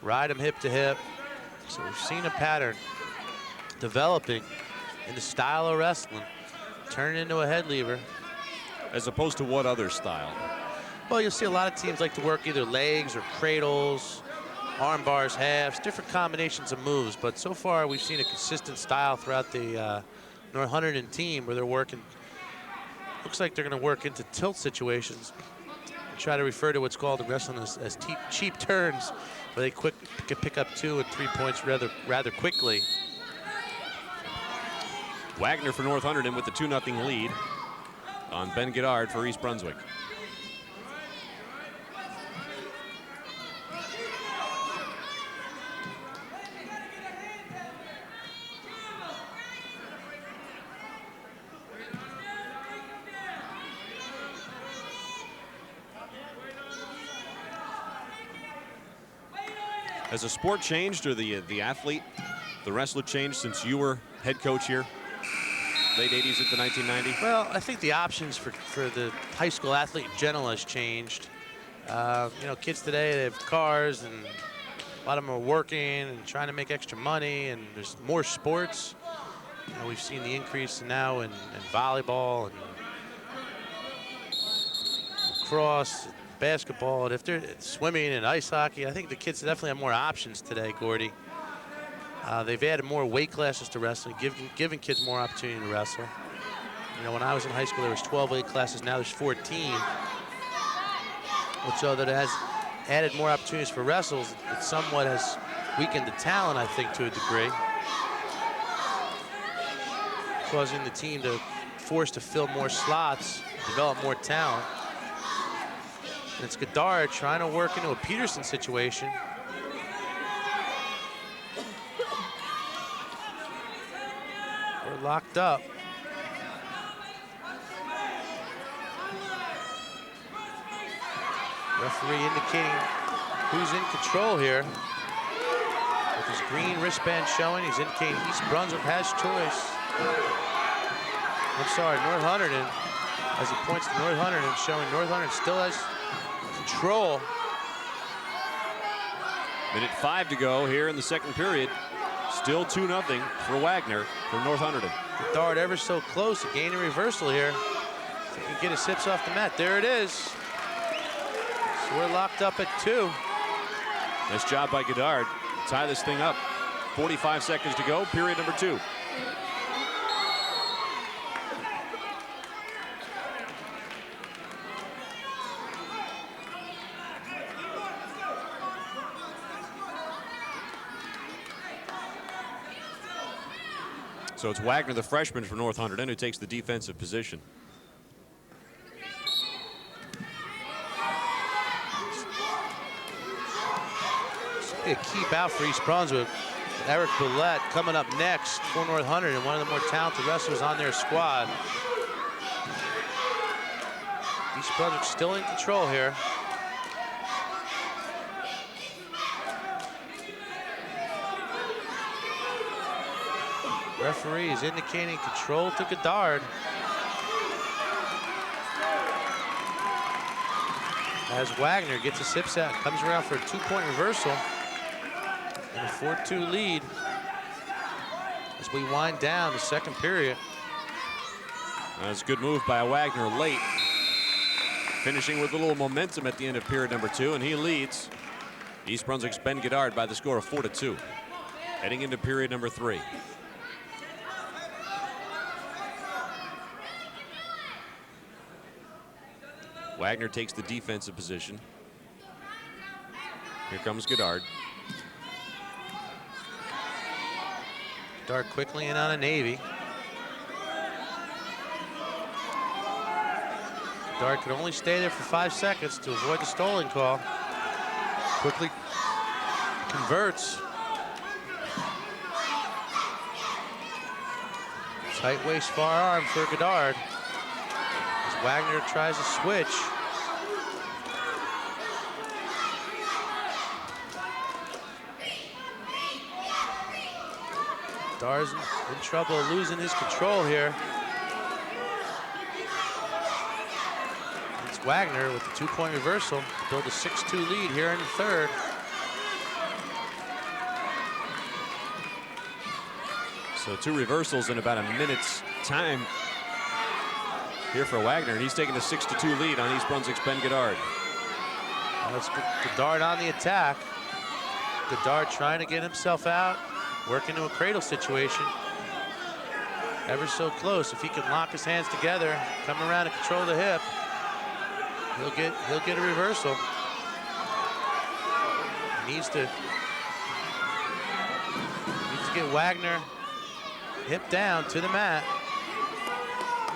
ride them hip to hip. So we've seen a pattern developing in the style of wrestling, turn into a head lever. As opposed to what other style? Well, you'll see a lot of teams like to work either legs or cradles, arm bars, halves, different combinations of moves. But so far, we've seen a consistent style throughout the North Hunterdon team where they're working. Looks like they're going to work into tilt situations. Try to refer to what's called in wrestling as cheap turns, where they can pick up 2 and 3 points rather quickly. Wagner for North Hunterdon with the 2-0 lead on Ben Goddard for East Brunswick. Has the sport changed, or the athlete, the wrestler changed since you were head coach here? Late 80s into 1990? Well, I think the options for the high school athlete in general has changed. You know, kids today, they have cars, and a lot of them are working and trying to make extra money, and there's more sports. You know, we've seen the increase now in volleyball and lacrosse, basketball, and if they're swimming and ice hockey, I think the kids definitely have more options today, Gordy. They've added more weight classes to wrestling, giving kids more opportunity to wrestle. You know, when I was in high school, there was 12 weight classes. Now there's 14, which show that it has added more opportunities for wrestles. It somewhat has weakened the talent, I think, to a degree, causing the team to force to fill more slots, develop more talent. And it's Goddard trying to work into a Peterson situation. We're locked up. Referee indicating who's in control here. With his green wristband showing, he's indicating East Brunswick has choice. I'm sorry, North Hunterdon, as he points to North Hunterdon, showing North Hunterdon still has control. Minute 5 to go here in the second period. Still 2-0 for Wagner from North Hunterdon. Goddard ever so close to gaining reversal here. If he can get his hips off the mat. There it is. So we're locked up at 2. Nice job by Goddard. Tie this thing up. 45 seconds to go, period number 2. So it's Wagner, the freshman for North Hunterdon, who takes the defensive position. A key bout for East Brunswick. Eric Boulette coming up next for North Hunterdon, one of the more talented wrestlers on their squad. East Brunswick still in control here. Referee is indicating control to Goddard. As Wagner gets his hips out, comes around for a 2-point reversal and a 4-2 lead as we wind down the second period. That's a good move by Wagner late, finishing with a little momentum at the end of period number 2, and he leads East Brunswick's Ben Goddard by the score of 4-2, heading into period number 3. Wagner takes the defensive position. Here comes Goddard. Goddard quickly in on a Navy. Goddard could only stay there for 5 seconds to avoid the stolen call. Quickly converts. Tight waist far arm for Goddard. As Wagner tries to switch. Goddard's in trouble losing his control here. It's Wagner with the 2-point reversal to build a 6-2 lead here in the third. So 2 reversals in about a minute's time here for Wagner, and he's taking a 6-2 lead on East Brunswick's Ben Goddard. That's Goddard on the attack. Goddard trying to get himself out, work into a cradle situation. Ever so close. If he can lock his hands together, come around and control the hip, he'll get a reversal. He needs to get Wagner hip down to the mat.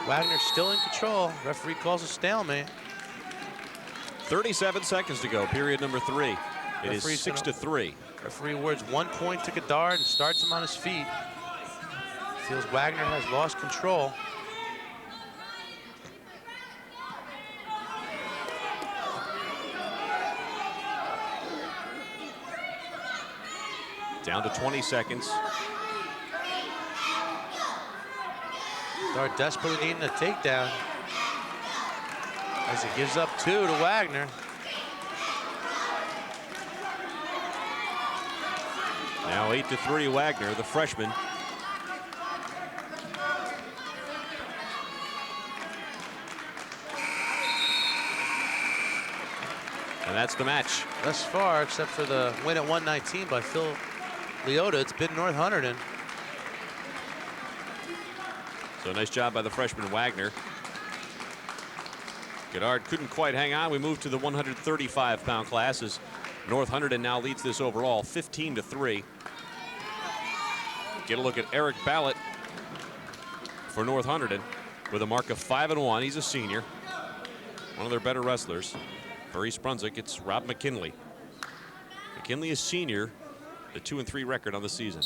Wagner still in control. Referee calls a stalemate. 37 seconds to go, period number 3. It is 6-3. Referee awards 1 point to Goddard and starts him on his feet. Feels Wagner has lost control. Down to 20 seconds. Goddard desperately needing a takedown as he gives up 2 to Wagner. Now 8-3 Wagner, the freshman. And that's the match. Thus far, except for the win at 119 by Phil Leota, it's been North Hunterdon. So nice job by the freshman Wagner. Goddard couldn't quite hang on. We move to the 135-pound class as North Hunterdon now leads this overall 15-3. Get a look at Eric Ballett for North Hunterdon with a mark of 5-1. He's a senior, one of their better wrestlers. For East Brunswick, it's Rob McKinley. McKinley is senior, the 2-3 record on the season.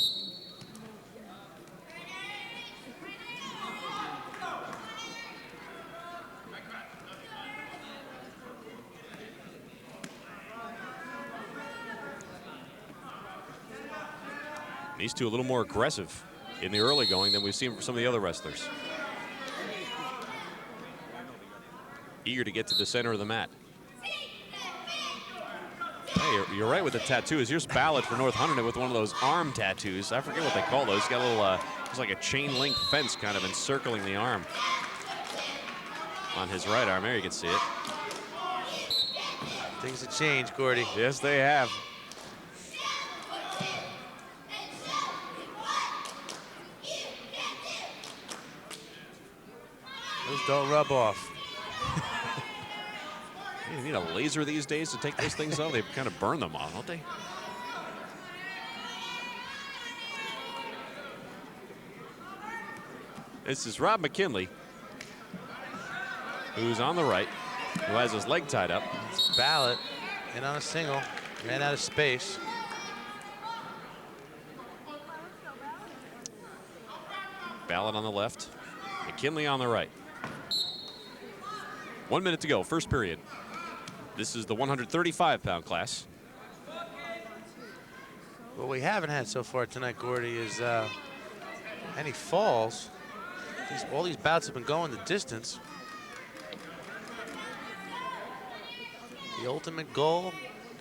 These two a little more aggressive in the early going than we've seen from some of the other wrestlers. Eager to get to the center of the mat. Hey, you're right with the tattoos. Here's Ballett for North Hunterdon with one of those arm tattoos. I forget what they call those. He's got a little, it's like a chain link fence kind of encircling the arm on his right arm. There you can see it. Things have changed, Gordy. Yes, they have. Those don't rub off. You need a laser these days to take those things off. They kind of burn them off, don't they? This is Rob McKinley, who's on the right, who has his leg tied up. It's Ballett in on a single, ran out of space. Ballett on the left, McKinley on the right. 1 minute to go, first period. This is the 135-pound class. What we haven't had so far tonight, Gordy, is any falls. All these bouts have been going the distance. The ultimate goal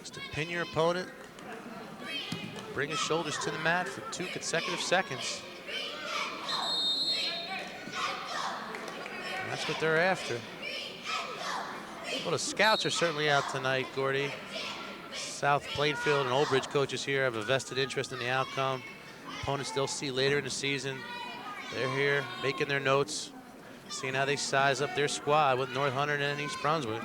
is to pin your opponent, bring his shoulders to the mat for 2 consecutive seconds. And that's what they're after. Well, the scouts are certainly out tonight, Gordy. South Plainfield and Old Bridge coaches here have a vested interest in the outcome. Opponents they'll see later in the season. They're here making their notes, seeing how they size up their squad with North Hunterdon and East Brunswick.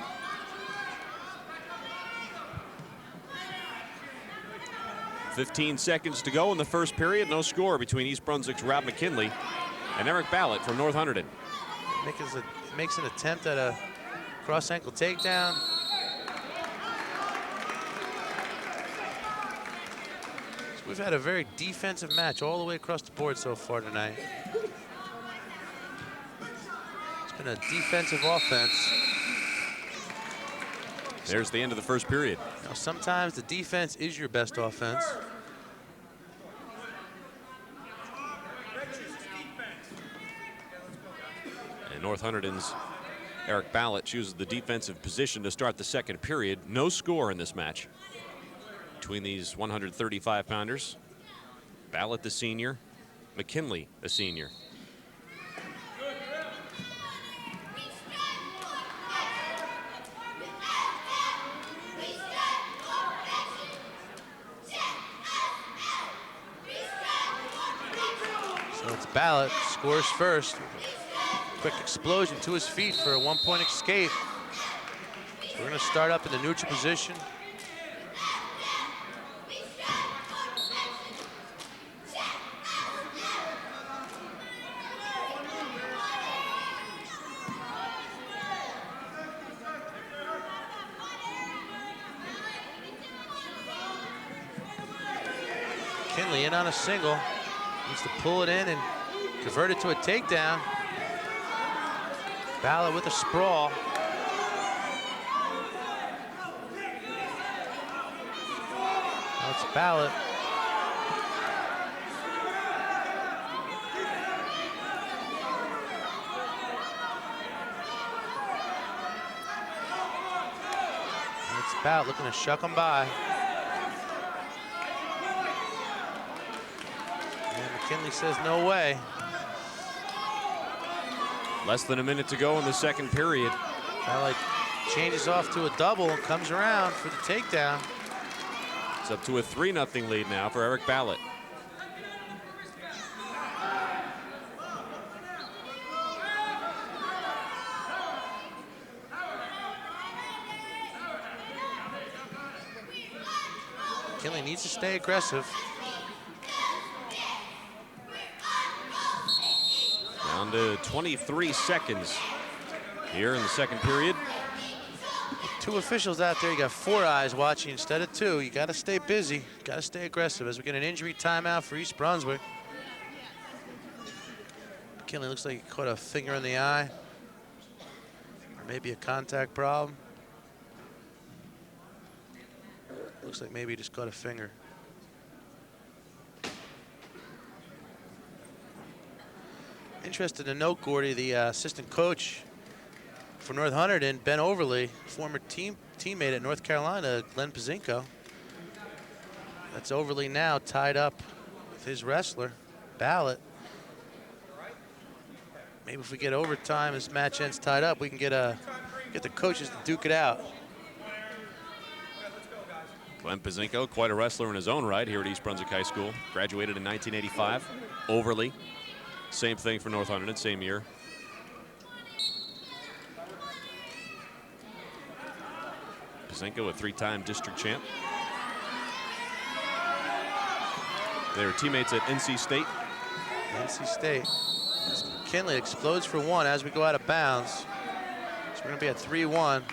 "15 seconds to go in the first period. No score between East Brunswick's Rob McKinley and Eric Ballett from North Hunterdon. Makes an attempt at a cross ankle takedown. So we've had a very defensive match all the way across the board so far tonight. It's been a defensive offense. There's the end of the first period. Now, sometimes the defense is your best offense. And North Hunterdon's Eric Ballett chooses the defensive position to start the second period. No score in this match between these 135-pounders. Ballett, the senior, McKinley, a senior. So it's Ballot, scores first. Quick explosion to his feet for a 1-point escape. So we're gonna start up in the neutral position. McKinley in on a single. Needs to pull it in and convert it to a takedown. Ballot with a sprawl. Now it's Ballot. And it's Ballot looking to shuck him by. McKinley says no way. Less than a minute to go in the second period. Ballot changes off to a double, comes around for the takedown. It's up to a 3-0 lead now for Eric Ballot. McKinley needs to stay aggressive. Down to 23 seconds here in the second period. Two officials out there. You got 4 eyes watching instead of 2. You got to stay busy. Got to stay aggressive as we get an injury timeout for East Brunswick. McKinley looks like he caught a finger in the eye. Or maybe a contact problem. Looks like maybe he just caught a finger. Interested to note, Gordy, the assistant coach for North Hunterdon, Ben Overly, former teammate at North Carolina, Glenn Pazinko. That's Overly now tied up with his wrestler, Ballot. Maybe if we get overtime, this match ends tied up, we can get the coaches to duke it out. Glenn Pazinko, quite a wrestler in his own right here at East Brunswick High School. Graduated in 1985. Overly, same thing for North Hunterdon, same year. Pazinko, a 3-time district champ. They were teammates at NC State. NC State. McKinley explodes for 1 as we go out of bounds. So we're gonna be at 3-1.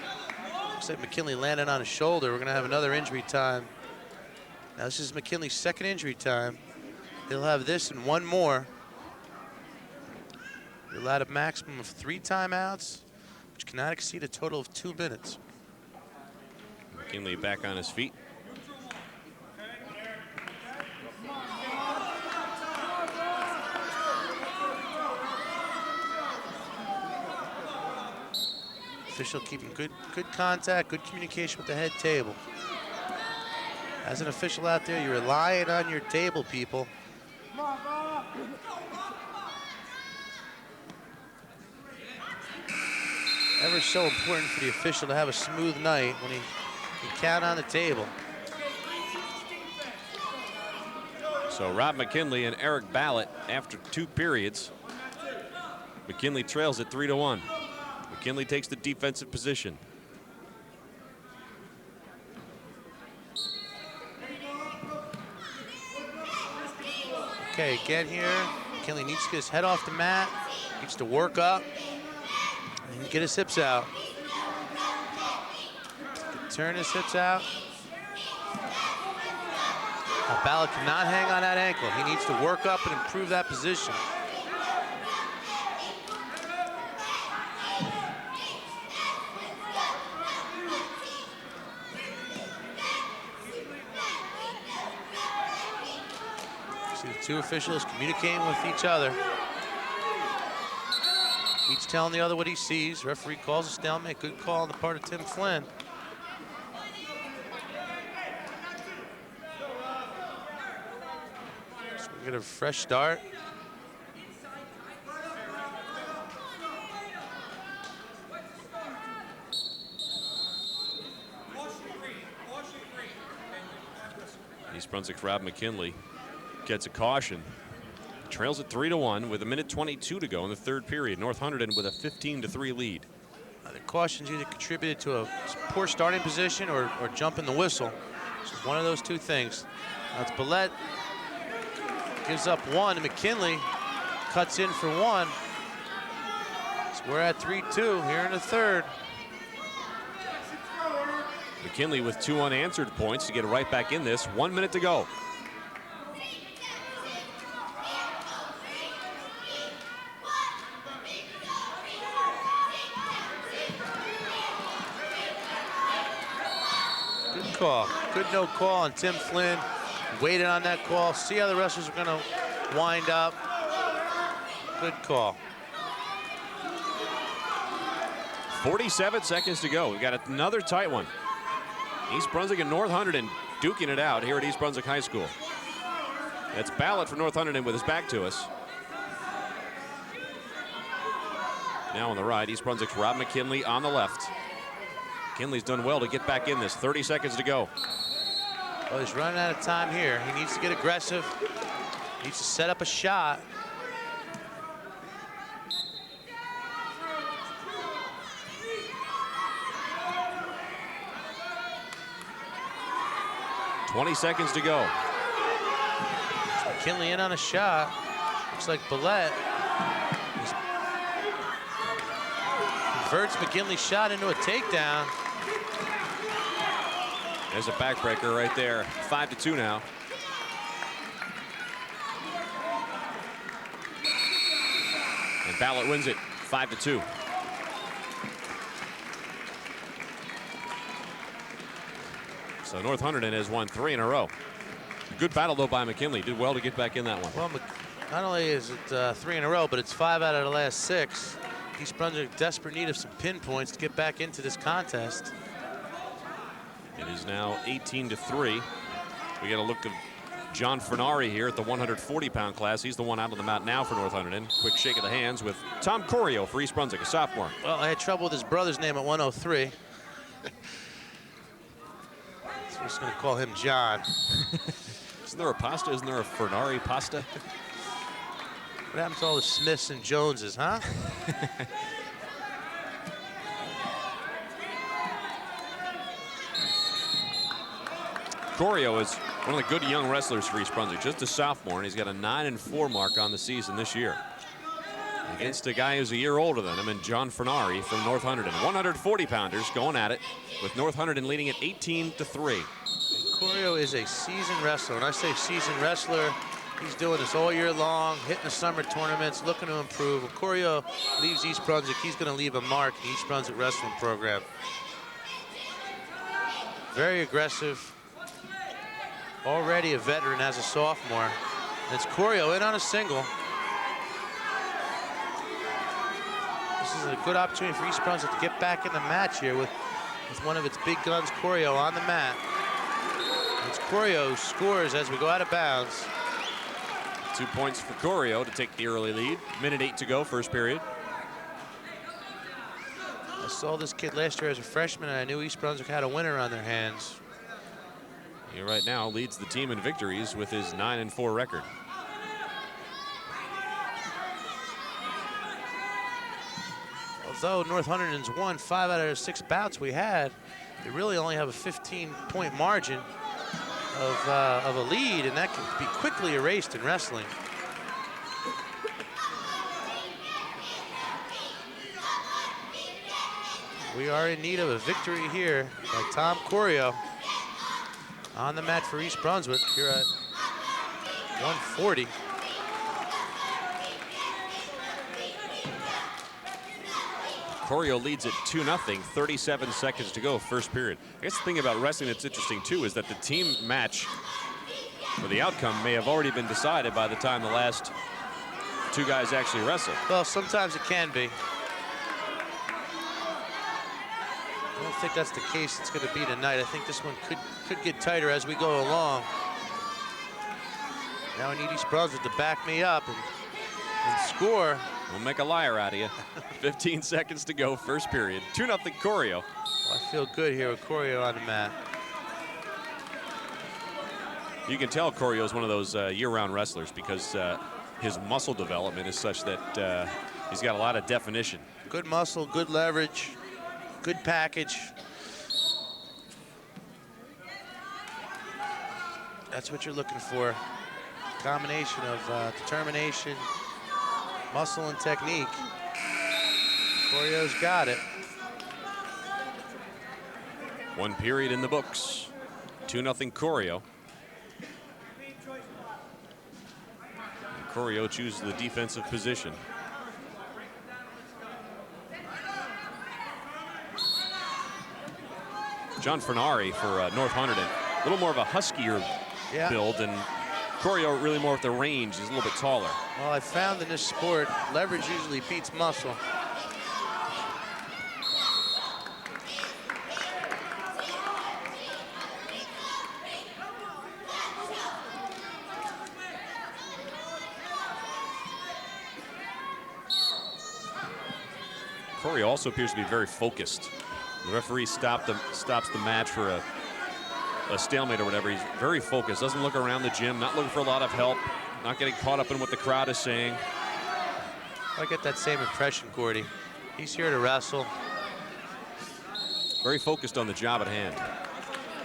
Looks like McKinley landed on his shoulder. We're gonna have another injury time. Now this is McKinley's second injury time. He'll have this and 1 more. You're allowed a maximum of 3 timeouts, which cannot exceed a total of 2 minutes. McKinley back on his feet. Official keeping good contact, good communication with the head table. As an official out there, you're relying on your table, people. Ever so important for the official to have a smooth night when he can count on the table. So Rob McKinley and Eric Ballot after 2 periods. McKinley trails at 3-1. McKinley takes the defensive position. Okay, again here, McKinley needs to get his head off the mat, needs to work up, and get his hips out. Turn his hips out. Now Ballot cannot hang on that ankle. He needs to work up and improve that position. See the 2 officials communicating with each other. Each telling the other what he sees. Referee calls a stalemate. Good call on the part of Tim Flynn. So we get a fresh start. East Brunswick's Rob McKinley gets a caution. Trails at 3-1 with 1:22 to go in the third period. North Hunterdon with a 15-3 lead. The cautions either contributed to a poor starting position or jumping the whistle. It's just one of those two things. Now it's Billette gives up one, and McKinley cuts in for one. So we're at 3-2 here in the third. McKinley with 2 unanswered points to get right back in this. 1 minute to go. Good call. Good no call on Tim Flynn. Waited on that call. See how the wrestlers are going to wind up. Good call. 47 seconds to go. We got another tight one. East Brunswick and North Hunterdon duking it out here at East Brunswick High School. That's Ballot for North Hunterdon with his back to us. Now on the right, East Brunswick's Rob McKinley on the left. McKinley's done well to get back in this. 30 seconds to go. Well, he's running out of time here. He needs to get aggressive. Needs to set up a shot. $20 seconds to go. McKinley in on a shot. Looks like Billette converts McKinley's shot into a takedown. There's a backbreaker right there. 5-2 now. And Ballot wins it. 5-2. So North Hunterdon has won 3 in a row. Good battle, though, by McKinley. Did well to get back in that one. Well, not only is it 3 in a row, but it's 5 out of the last 6. East Brunswick desperate need of some pinpoints to get back into this contest. It is now 18-3. We get a look at John Fernari here at the 140-pound class. He's the one out on the mat now for North Hunterdon. Quick shake of the hands with Tom Corio for East Brunswick, a sophomore. Well, I had trouble with his brother's name at 103. So I'm just going to call him John. Isn't there a pasta? Isn't there a Fernari pasta? What happened to all the Smiths and Joneses, huh? Corio is one of the good young wrestlers for East Brunswick, just a sophomore, and he's got a 9-4 mark on the season this year. Against a guy who's a year older than him, and John Fernari from North Hunterdon. 140-pounders going at it, with North Hunterdon leading at 18-3. Corio is a seasoned wrestler. When I say seasoned wrestler, he's doing this all year long, hitting the summer tournaments, looking to improve. When Corio leaves East Brunswick, he's going to leave a mark in the East Brunswick wrestling program. Very aggressive. Already a veteran as a sophomore. It's Corio in on a single. This is a good opportunity for East Brunswick to get back in the match here with one of its big guns, Corio, on the mat. It's Corio who scores as we go out of bounds. 2 points for Corio to take the early lead. 1:08 to go, first period. I saw this kid last year as a freshman, and I knew East Brunswick had a winner on their hands. He right now leads the team in victories with his 9-4 record. Although North Hunterdon's won 5 out of the 6 bouts we had, they really only have a 15-point margin of a lead, and that can be quickly erased in wrestling. We are in need of a victory here by Tom Corio on the mat for East Brunswick here at 140. Corio leads at 2-0, 37 seconds to go, first period. I guess the thing about wrestling that's interesting too is that the team match, or the outcome, may have already been decided by the time the last 2 guys actually wrestle. Well, sometimes it can be. I don't think that's the case it's going to be tonight. I think this one could get tighter as we go along. Now I need East Brunswick to back me up and score. We'll make a liar out of you. 15 seconds to go, first period. 2-0 Corio. Well, I feel good here with Corio on the mat. You can tell Corio is one of those year-round wrestlers because his muscle development is such that he's got a lot of definition. Good muscle, good leverage, good package. That's what you're looking for. Combination of determination, muscle, and technique. Corio's got it. 1 period in the books. 2-0 Corio. And Corio chooses the defensive position. John Fernari for North Hunterdon. A little more of a huskier build, and Corio really more with the range. He's a little bit taller. Well, I found in this sport, leverage usually beats muscle. Corio also appears to be very focused. The referee stops the match for a stalemate or whatever. He's very focused, doesn't look around the gym, not looking for a lot of help, not getting caught up in what the crowd is saying. I get that same impression, Gordy. He's here to wrestle. Very focused on the job at hand.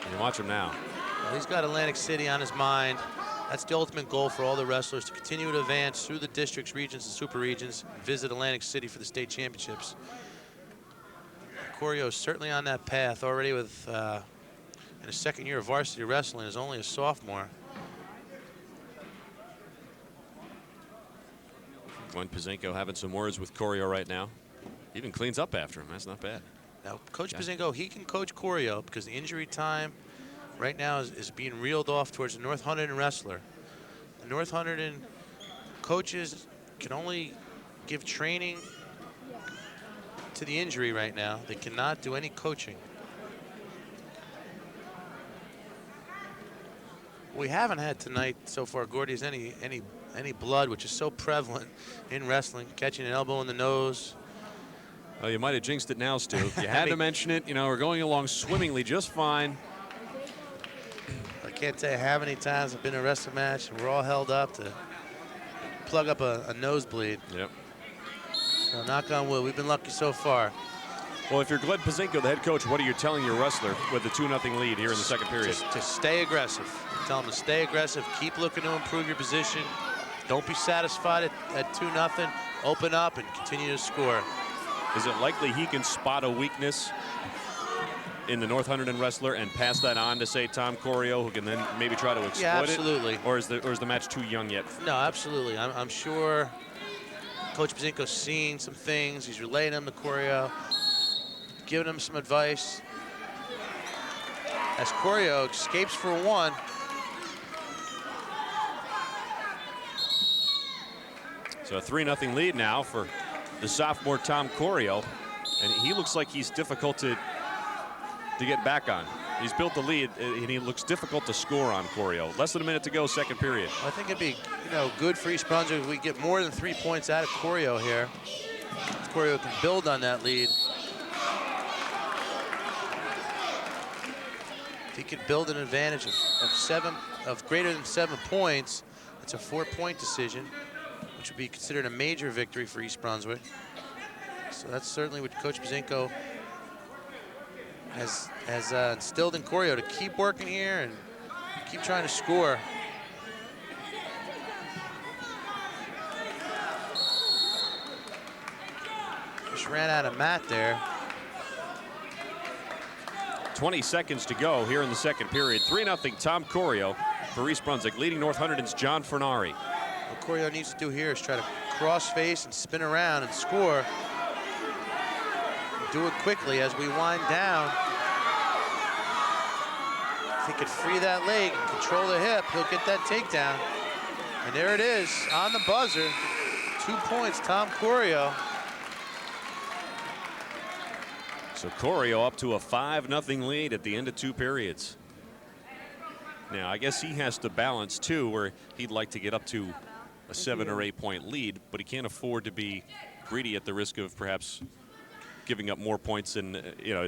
And you watch him now. Well, he's got Atlantic City on his mind. That's the ultimate goal for all the wrestlers, to continue to advance through the districts, regions, and super regions, visit Atlantic City for the state championships. Corio is certainly on that path already with in his second year of varsity wrestling, is only a sophomore. Glenn Pazenko having some words with Corio right now. Even cleans up after him. That's not bad. Now, Coach Pazenko, he can coach Corio because the injury time right now is being reeled off towards the North Hunterdon wrestler. The North Hunterdon coaches can only give training to the injury right now. They cannot do any coaching. We haven't had tonight so far, Gordy, is any blood, which is so prevalent in wrestling, catching an elbow in the nose. Well, you might have jinxed it now, Stu. You had to mention it. You know, we're going along swimmingly just fine. I can't tell you how many times I've been in a wrestling match and we're all held up to plug up a nosebleed. Yep. So knock on wood, we've been lucky so far. Well, if you're Glenn Pazenko, the head coach, what are you telling your wrestler with the 2-0 lead here in the second period? To stay aggressive. Tell them to stay aggressive, keep looking to improve your position. Don't be satisfied at 2-0. Open up and continue to score. Is it likely he can spot a weakness in the North Hunterdon wrestler and pass that on to, say, Tom Corio, who can then maybe try to exploit absolutely. it? Or is the match too young yet? No, absolutely. I'm sure Coach Pazenko's seeing some things. He's relaying them to Corio, giving him some advice. As Corio escapes for one. So a 3-0 lead now for the sophomore Tom Corio, and he looks like he's difficult to get back on. He's built the lead, and he looks difficult to score on Corio. Less than a minute to go, second period. I think it'd be, good for East Brunswick if we get more than 3 points out of Corio here. Corio can build on that lead. If he could build an advantage of greater than 7 points, it's a 4-point decision, which would be considered a major victory for East Brunswick. So that's certainly what Coach Pazenko has instilled in Corio, to keep working here and keep trying to score. Just ran out of mat there. 20 seconds to go here in the second period. 3-0 Tom Corio for East Brunswick, leading North Hunterdon's John Fernari. What Corio needs to do here is try to cross face and spin around and score. Do it quickly as we wind down. If he could free that leg and control the hip, he'll get that takedown. And there it is on the buzzer. 2 points, Tom Corio. So Corio up to a 5-0 lead at the end of 2 periods. Now, I guess he has to balance too, where he'd like to get up to a 7 or 8 point lead, but he can't afford to be greedy at the risk of perhaps giving up more points. And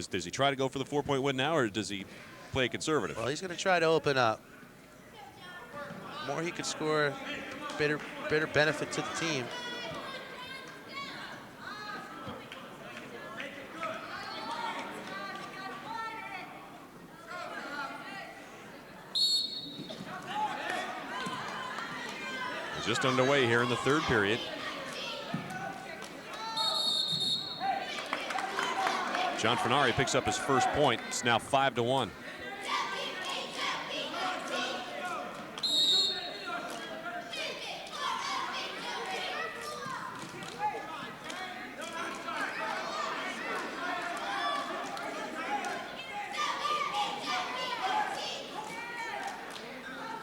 does he try to go for the 4-point win now, or does he play conservative? Well, he's going to try to open up. more he could score, better benefit to the team. Just underway here in the third period. John Fenari picks up his first point. It's now 5-1.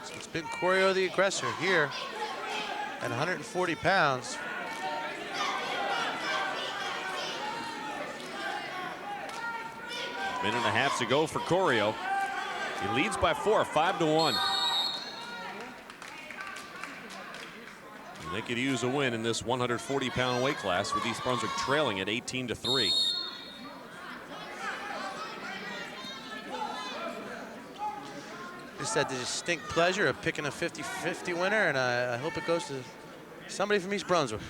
So it's been Corio the aggressor here at 140 pounds. Minute and a half to go for Corio. He leads by 4, 5-1. And they could use a win in this 140-pound weight class with East Brunswick trailing at 18-3. Just had the distinct pleasure of picking a 50-50 winner, and I hope it goes to somebody from East Brunswick.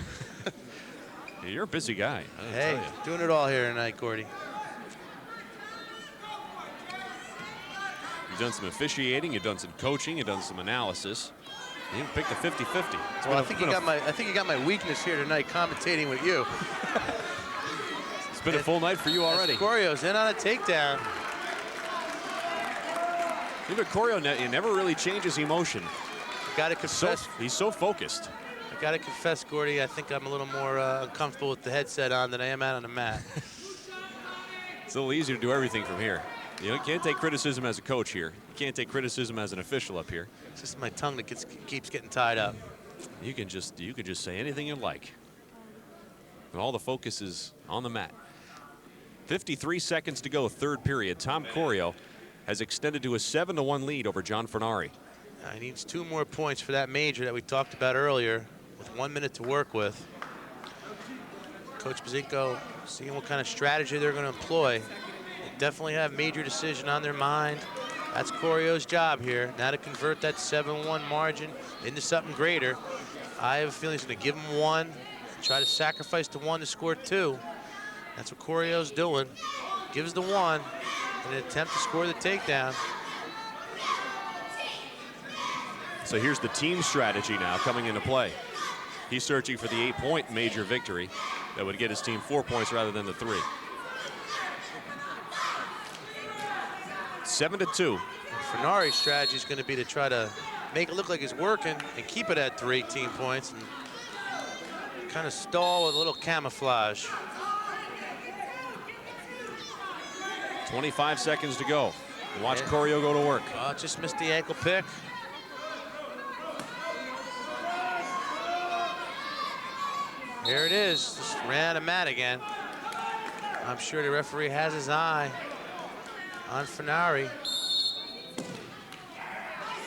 Yeah, you're a busy guy. Hey, doing it all here tonight, Gordy. You've done some officiating, you've done some coaching, you've done some analysis. You picked the 50-50. Well, I think you got my weakness here tonight, commentating with you. It's been a full night for you already. Corio's in on a takedown. Even Corio, he never really changes emotion. Got to confess. He's so focused. I got to confess, Gordy, I think I'm a little more uncomfortable with the headset on than I am out on the mat. It's a little easier to do everything from here. You can't take criticism as a coach here. You can't take criticism as an official up here. It's just my tongue that keeps getting tied up. You can just say anything you like. And all the focus is on the mat. 53 seconds to go, third period. Tom Corio has extended to a 7-1 lead over John Fenari. He needs 2 more points for that major that we talked about earlier, with 1 minute to work with. Coach Bazinko seeing what kind of strategy they're going to employ. They definitely have major decision on their mind. That's Corio's job here, now to convert that 7-1 margin into something greater. I have a feeling he's going to give him 1, try to sacrifice the 1 to score 2. That's what Corio's doing. Gives the 1 in an attempt to score the takedown. So here's the team strategy now coming into play. He's searching for the 8-point major victory that would get his team 4 points rather than the 3. 7-2. Fenari's strategy is going to be to try to make it look like he's working and keep it at 18 points and kind of stall with a little camouflage. 25 seconds to go. Watch Corio go to work. Oh, just missed the ankle pick. There it is. Just ran a mat again. I'm sure the referee has his eye on Fenari.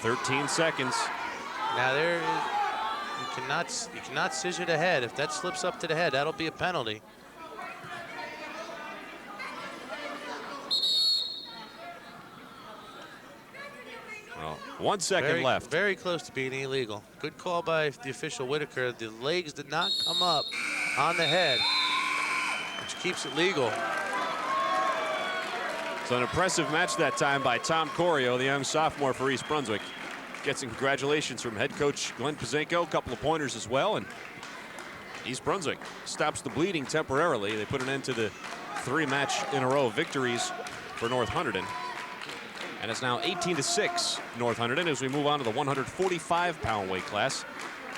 13 seconds. Now there is, you cannot scissor the head. If that slips up to the head, that'll be a penalty. Well, 1 second left. Very close to being illegal. Good call by the official Whitaker. The legs did not come up on the head, which keeps it legal. So an impressive match that time by Tom Corio, the young sophomore for East Brunswick. Gets some congratulations from head coach Glenn Pazenko, a couple of pointers as well, and East Brunswick stops the bleeding temporarily. They put an end to the 3 match in a row victories for North Hunterdon. And it's now 18-6 North Hunterdon as we move on to the 145-pound weight class.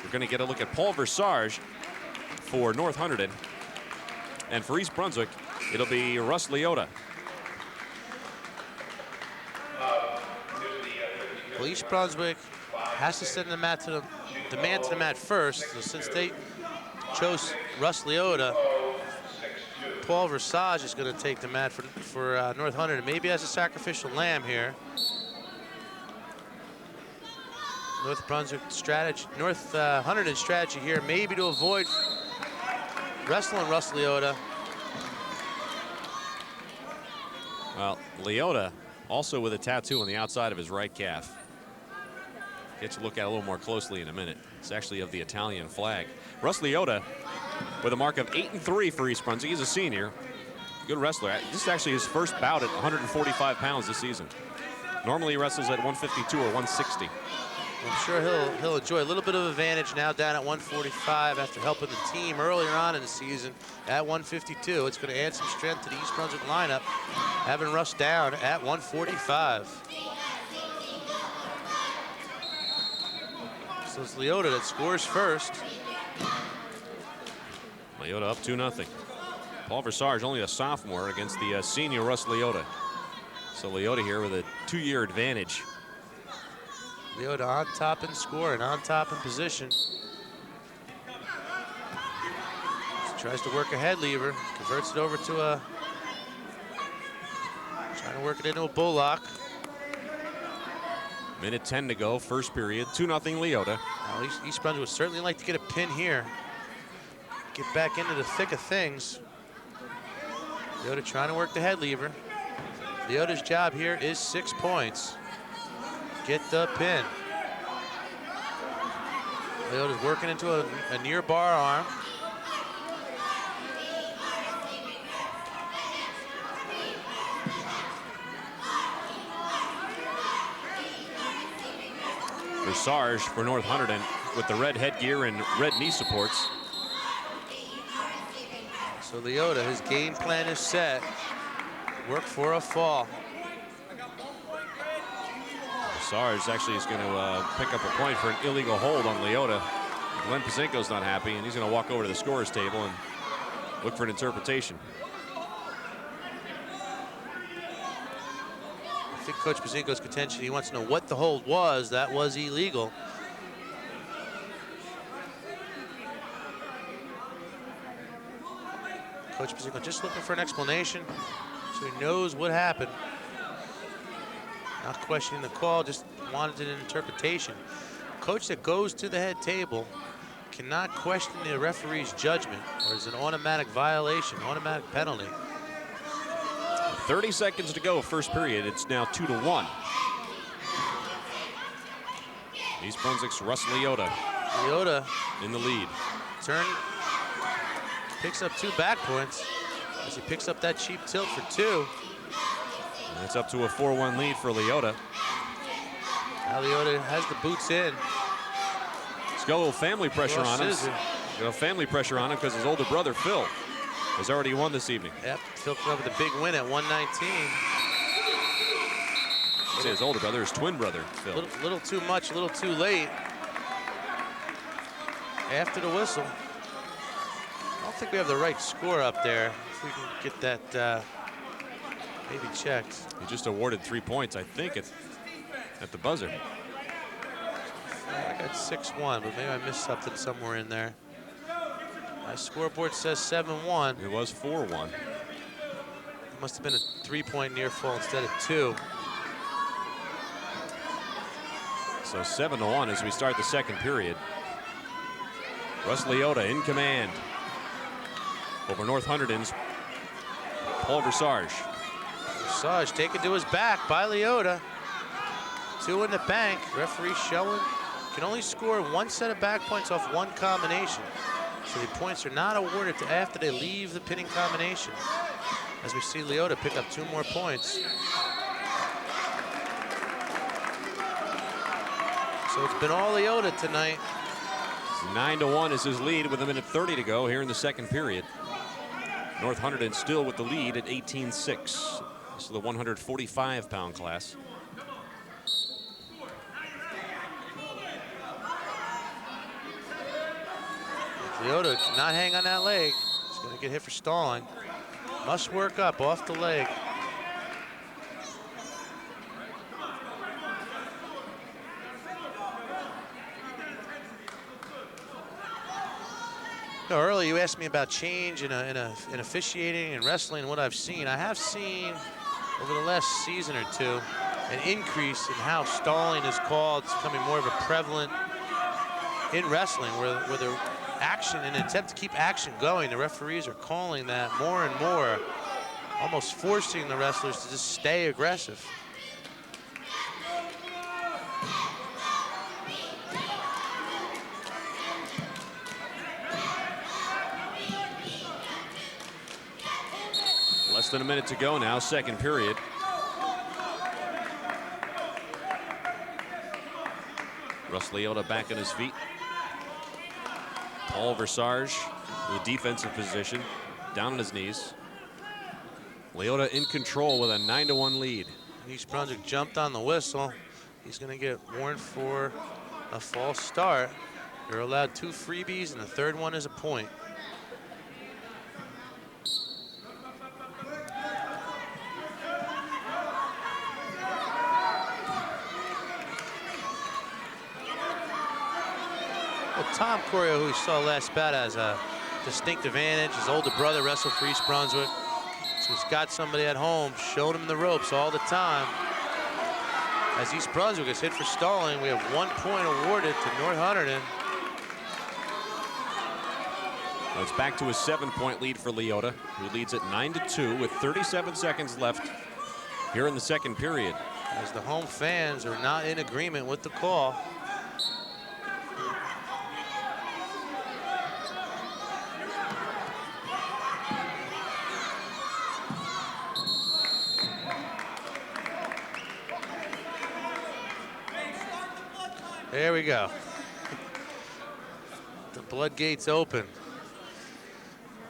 We're going to get a look at Paul Versage for North Hunterdon. And for East Brunswick, it'll be Russ Leota. Well, East Brunswick has to send the man to the mat first. So since they chose Russ Leota, Paul Versage is going to take the mat for North Hunterdon, maybe as a sacrificial lamb here. North Hunterdon strategy here, maybe to avoid wrestling Russ Leota. Well, Leota also with a tattoo on the outside of his right calf. get to look at a little more closely in a minute. It's actually of the Italian flag. Russ Leota with a mark of 8-3 for East Brunswick. He's a senior. Good wrestler. This is actually his first bout at 145 pounds this season. Normally he wrestles at 152 or 160. I'm sure he'll enjoy a little bit of advantage now down at 145 after helping the team earlier on in the season at 152. It's going to add some strength to the East Brunswick lineup, having Russ down at 145. So it's Leota that scores first. Leota up 2-0. Paul Versage, only a sophomore, against the senior Russ Leota. So Leota here with a 2-year advantage. Leota on top in score and on top in position. Tries to work a head lever, converts it over to a, trying to work it into a bull lock. Minute 10 to go, first period, 2-0 Leota. Now, East Brunswick would certainly like to get a pin here. Get back into the thick of things. Leota trying to work the head lever. Leota's job here is 6 points. Get the pin. Leota's working into a near bar arm. Versage for North Hunterdon with the red headgear and red knee supports. So Leota, his game plan is set. Work for a fall. Versage actually is going to pick up a point for an illegal hold on Leota. Glenn Pazinko's not happy, and he's going to walk over to the scorer's table and look for an interpretation. I think Coach Pazinko's contention, he wants to know what the hold was. That was illegal. Coach Pazinko just looking for an explanation so he knows what happened. Not questioning the call, just wanted an interpretation. Coach that goes to the head table cannot question the referee's judgment, or is an automatic violation, automatic penalty. 30 seconds to go, first period. It's now 2-1. East Brunswick's Russ Leota. Leota in the lead. Picks up 2 back points as he picks up that cheap tilt for 2. And that's up to a 4-1 lead for Leota. Now Leota has the boots in. He's got a little family pressure on him. Got a family pressure on him because his older brother, Phil, has already won this evening. Yep, Phil coming up with a big win at 119. I'd say his older brother, his twin brother, Phil. Little too much, a little too late. After the whistle. I don't think we have the right score up there. If we can get that maybe checked. He just awarded 3 points, I think, at the buzzer. I got 6-1, but maybe I missed something somewhere in there. My scoreboard says 7-1. It was 4-1. It must have been a 3-point near full instead of 2. So 7-1 as we start the second period. Russ Leota in command over North Hunterdon's Paul Versage. Versage taken to his back by Leota. 2 in the bank. Referee showing can only score 1 set of back points off 1 combination. So the points are not awarded to after they leave the pinning combination. As we see Leota pick up 2 more points. So it's been all Leota tonight. 9-1 is his lead with 1:30 to go here in the second period. North Hunterdon still with the lead at 18-6. This is the 145-pound class. Leota cannot hang on that leg. He's going to get hit for stalling. Must work up off the leg. You know, earlier you asked me about change in officiating and wrestling and what I've seen. I have seen over the last season or 2 an increase in how stalling is called. It's becoming more of a prevalent in wrestling where the action, in an attempt to keep action going, the referees are calling that more and more, almost forcing the wrestlers to just stay aggressive. than a minute to go now, second period. Russ Leota back on his feet. Paul Versage, the defensive position, down on his knees. Leota in control with a 9-1 lead. East Brunswick jumped on the whistle. He's going to get warned for a false start. They're allowed 2 freebies, and the third one is a point. Well, Tom Corio, who we saw last bout, has a distinct advantage. His older brother wrestled for East Brunswick. So he's got somebody at home, showed him the ropes all the time. As East Brunswick is hit for stalling, we have 1 point awarded to North Hunterdon. Well, it's back to a 7-point lead for Leota, who leads at 9-2 with 37 seconds left here in the second period. As the home fans are not in agreement with the call. There we go. The floodgates open.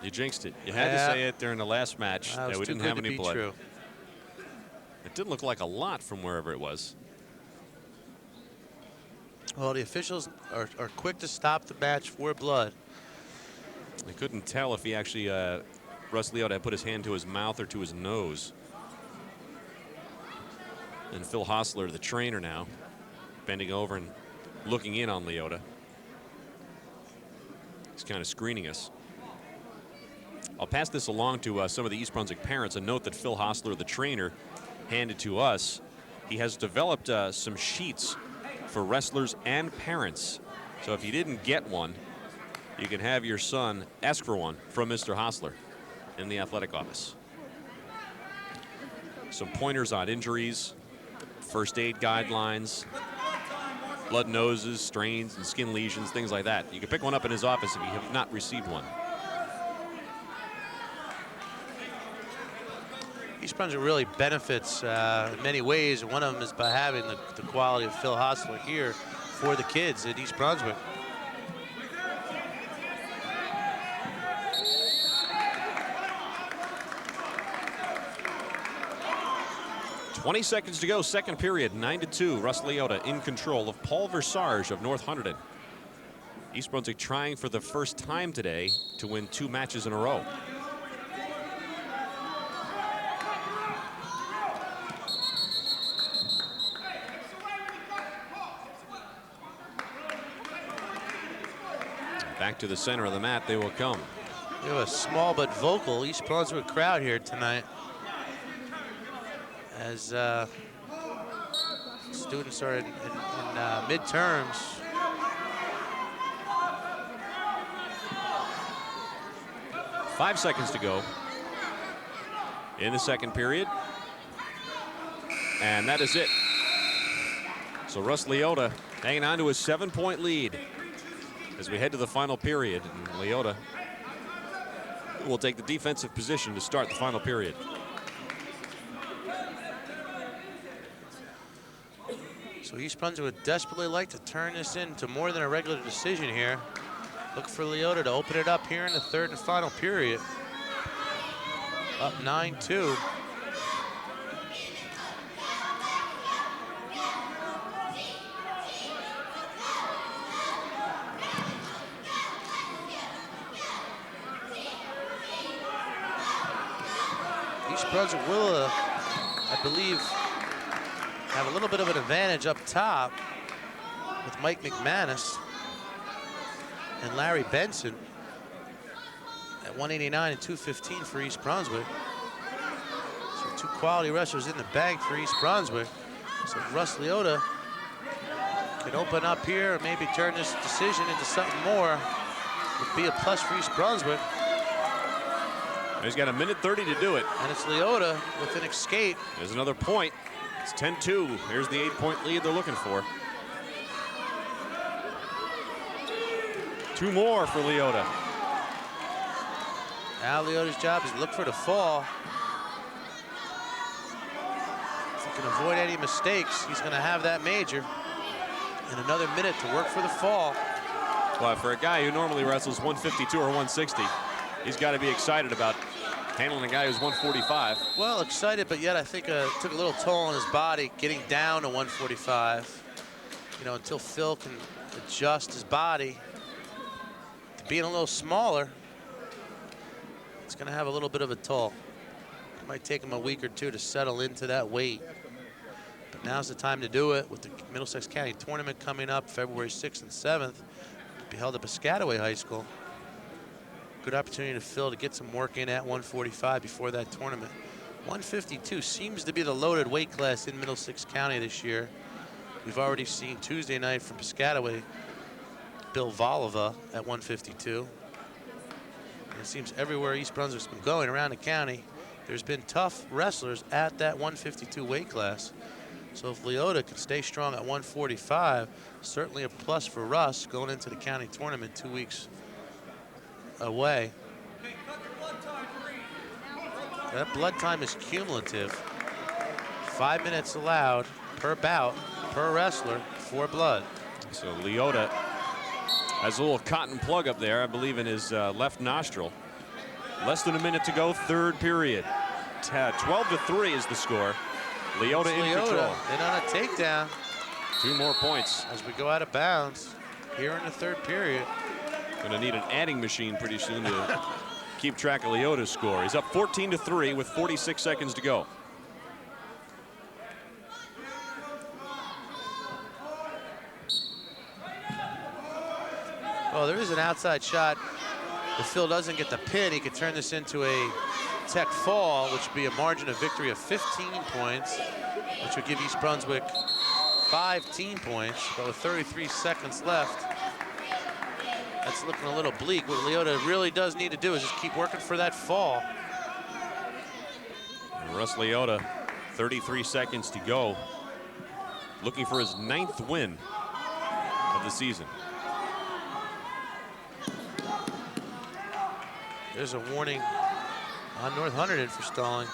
You jinxed it. You had to say it during the last match that we didn't have any blood. True. It didn't look like a lot from wherever it was. Well, the officials are quick to stop the match for blood. I couldn't tell if he actually, Russ Leota had put his hand to his mouth or to his nose. And Phil Hostler, the trainer now, bending over and looking in on Leota. He's kind of screening us. I'll pass this along to some of the East Brunswick parents. A note that Phil Hostler, the trainer, handed to us. He has developed some sheets for wrestlers and parents. So if you didn't get one, you can have your son ask for one from Mr. Hostler in the athletic office. Some pointers on injuries, first aid guidelines, blood noses, strains, and skin lesions, things like that. You can pick one up in his office if you have not received one. East Brunswick really benefits in many ways, and one of them is by having the quality of Phil Hostler here for the kids at East Brunswick. "20 seconds to go, second period, 9-2. Russ Leota in control of Paul Versage of North Hunterdon. East Brunswick trying for the first time today to win 2 matches in a row. Back to the center of the mat they will come. We have a small but vocal East Brunswick crowd here tonight, as students are in midterms. Five seconds to go in the second period. And that is it. So Russ Leota hanging on to his 7-point lead as we head to the final period. And Leota will take the defensive position to start the final period. So East Brunswick would desperately like to turn this into more than a regular decision here. Look for Leota to open it up here in the third and final period. Up 9-2. East Brunswick will, I believe, have a little bit of an advantage up top with Mike McManus and Larry Benson at 189 and 215 for East Brunswick. So 2 quality wrestlers in the bank for East Brunswick. So Russ Leota can open up here and maybe turn this decision into something more. Would be a plus for East Brunswick. He's got 1:30 to do it. And it's Leota with an escape. There's another point. It's 10-2. Here's the 8-point lead they're looking for. 2 more for Leota. Now Leota's job is to look for the fall. can avoid any mistakes, he's going to have that major. And another minute to work for the fall. Well, for a guy who normally wrestles 152 or 160, he's got to be excited about handling a guy who's 145. Well, excited, but yet I think it took a little toll on his body getting down to 145. You know, until Phil can adjust his body to being a little smaller, it's going to have a little bit of a toll. It might take him a week or two to settle into that weight. But now's the time to do it with the Middlesex County tournament coming up February 6th and 7th. To be held at Piscataway High School. Good opportunity to Phil to get some work in at 145 before that tournament. 152 seems to be the loaded weight class in Middlesex County this year. We've already seen Tuesday night from Piscataway, Bill Voliva at 152. And it seems everywhere East Brunswick's been going around the county, there's been tough wrestlers at that 152 weight class. So if Leota can stay strong at 145, certainly a plus for Russ going into the county tournament 2 weeks away. That blood time is cumulative. 5 minutes allowed per bout, per wrestler, for blood. So Leota has a little cotton plug up there, I believe, in his left nostril. Less than a minute to go, third period. 12-3 is the score. Leota in control. And on a takedown. 2 more points. As we go out of bounds here in the third period. Gonna need an adding machine pretty soon to keep track of Leota's score. He's up 14-3 with 46 seconds to go. Well, there is an outside shot. If Phil doesn't get the pin, he could turn this into a tech fall, which would be a margin of victory of 15 points, which would give East Brunswick 15 points, but with 33 seconds left, that's looking a little bleak. What Leota really does need to do is just keep working for that fall. And Russ Leota, 33 seconds to go, looking for his 9th win of the season. There's a warning on North Hunterdon for stalling.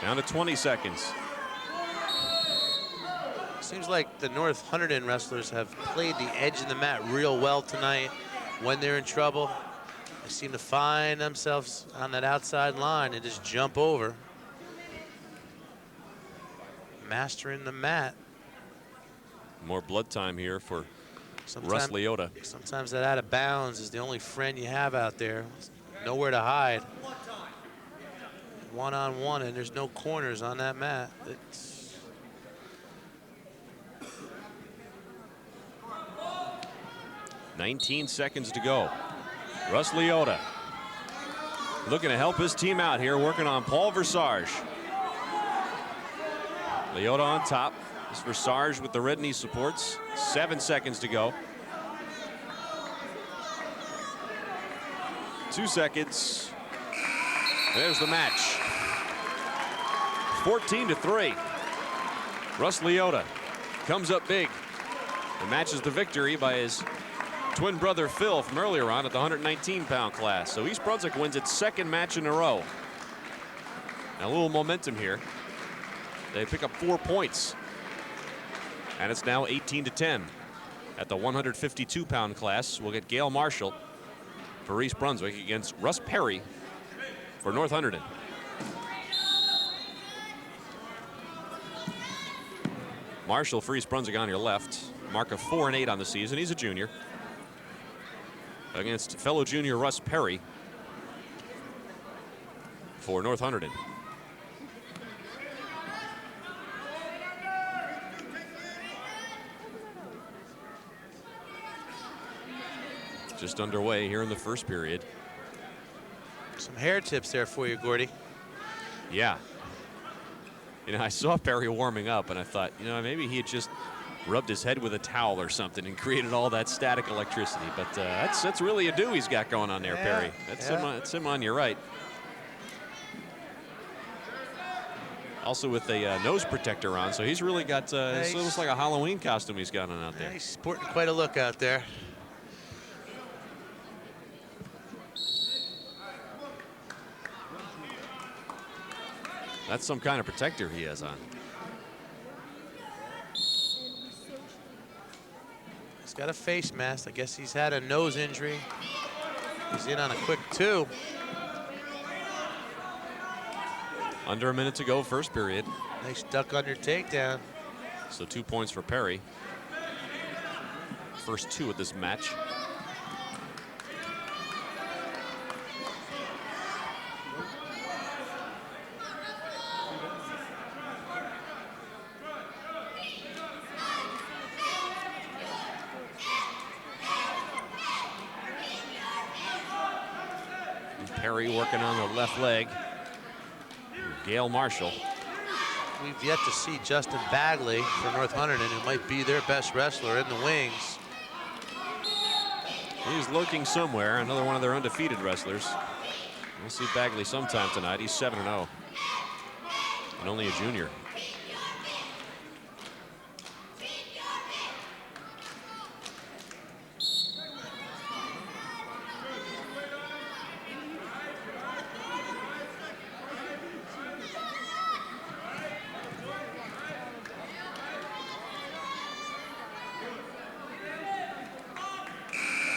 Down to 20 seconds. Seems like the North Hunterdon wrestlers have played the edge of the mat real well tonight. When they're in trouble, they seem to find themselves on that outside line and just jump over. Mastering the mat. More blood time here for Russ Leota. Sometimes that out of bounds is the only friend you have out there. Nowhere to hide. One-on-one, and there's no corners on that mat. It's 19 seconds to go. Russ Leota looking to help his team out here, working on Paul Versage. Leota on top. This Versage with the red knee supports. 7 seconds to go. 2 seconds. There's the match. 14-3. Russ Leota comes up big and matches the victory by his twin brother Phil from earlier on at the 119-pound class. So East Brunswick wins its 2nd match in a row. Now a little momentum here. They pick up 4 points. And it's now 18-10. At the 152-pound class, we'll get Gail Marshall for East Brunswick against Russ Perry for North Hunterdon. Marshall for East Brunswick on your left. Mark of 4-8 on the season. He's a junior. Against fellow junior Russ Perry for North Hunterdon. Just underway here in the first period. some hair tips there for you, Gordy. Yeah. You know, I saw Perry warming up, and I thought, you know, maybe he had just rubbed his head with a towel or something and created all that static electricity. But that's really a do he's got going on there, Perry. That's him on your right. Also with a nose protector on, so he's really got, it's almost like a Halloween costume he's got on out there. He's sporting quite a look out there. That's some kind of protector he has on. got a face mask. I guess he's had a nose injury. He's in on a quick 2. Under a minute to go, first period. Nice duck under takedown. So 2 points for Perry. First 2 of this match. Perry working on the left leg. Gail Marshall. We've yet to see Justin Bagley for North Hunterdon, who might be their best wrestler in the wings. He's lurking somewhere, another one of their undefeated wrestlers. We'll see Bagley sometime tonight. He's 7-0 and only a junior.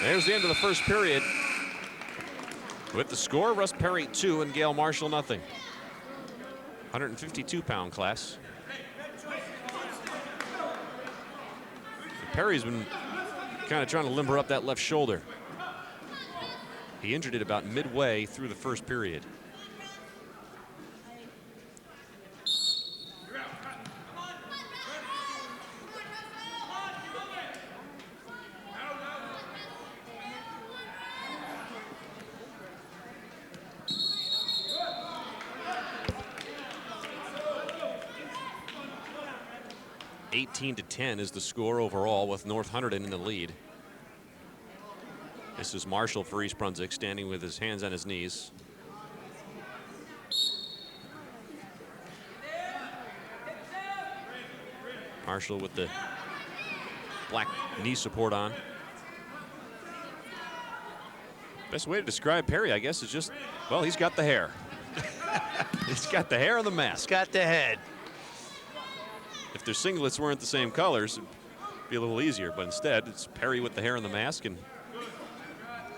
There's the end of the first period. With the score, Russ Perry 2 and Gail Marshall nothing. 152-pound class. And Perry's been kind of trying to limber up that left shoulder. He injured it about midway through the first period. (18-10) is the score overall, with North Hunterdon in the lead. This is Marshall for East Brunswick, standing with his hands on his knees. Marshall with the black knee support on. Best way to describe Perry, I guess, is just, well, he's got the hair. He's got the hair and the mask. He's got the head. If their singlets weren't the same colors, it'd be a little easier, but instead it's Perry with the hair and the mask and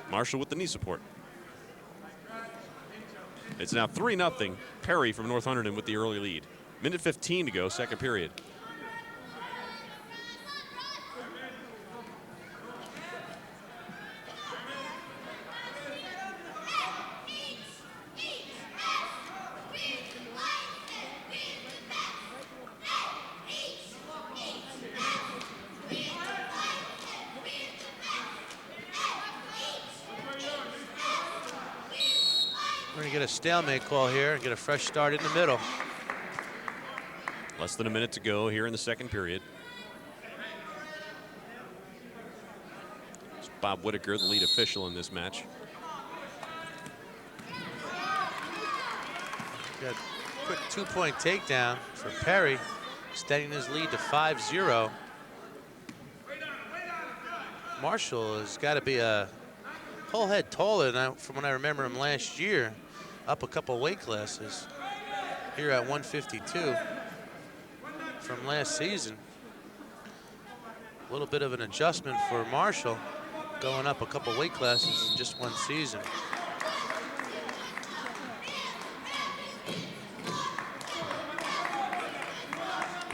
Marshall with the knee support. It's now 3-0 Perry from North Hunterdon with the early lead. Minute 15 to go, second period. We're going to get a stalemate call here and get a fresh start in the middle. Less than a minute to go here in the second period. It's Bob Whitaker, the lead official in this match. Got a quick 2-point takedown for Perry, extending his lead to 5-0. Marshall has got to be a whole head taller than from when I remember him last year, up a couple weight classes. Here at 152 from last season. A little bit of an adjustment for Marshall, going up a couple weight classes in just one season.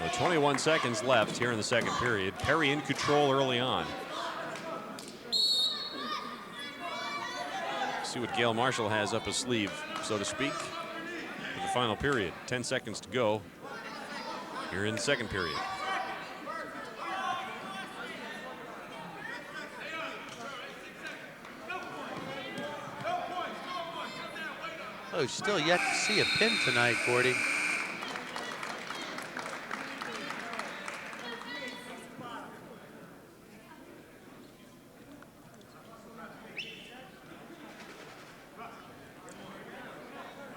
Well, 21 seconds left here in the second period. Perry in control early on. See what Gail Marshall has up his sleeve, so to speak, for the final period. 10 seconds to go here in the second period. Oh, still yet to see a pin tonight, Gordy.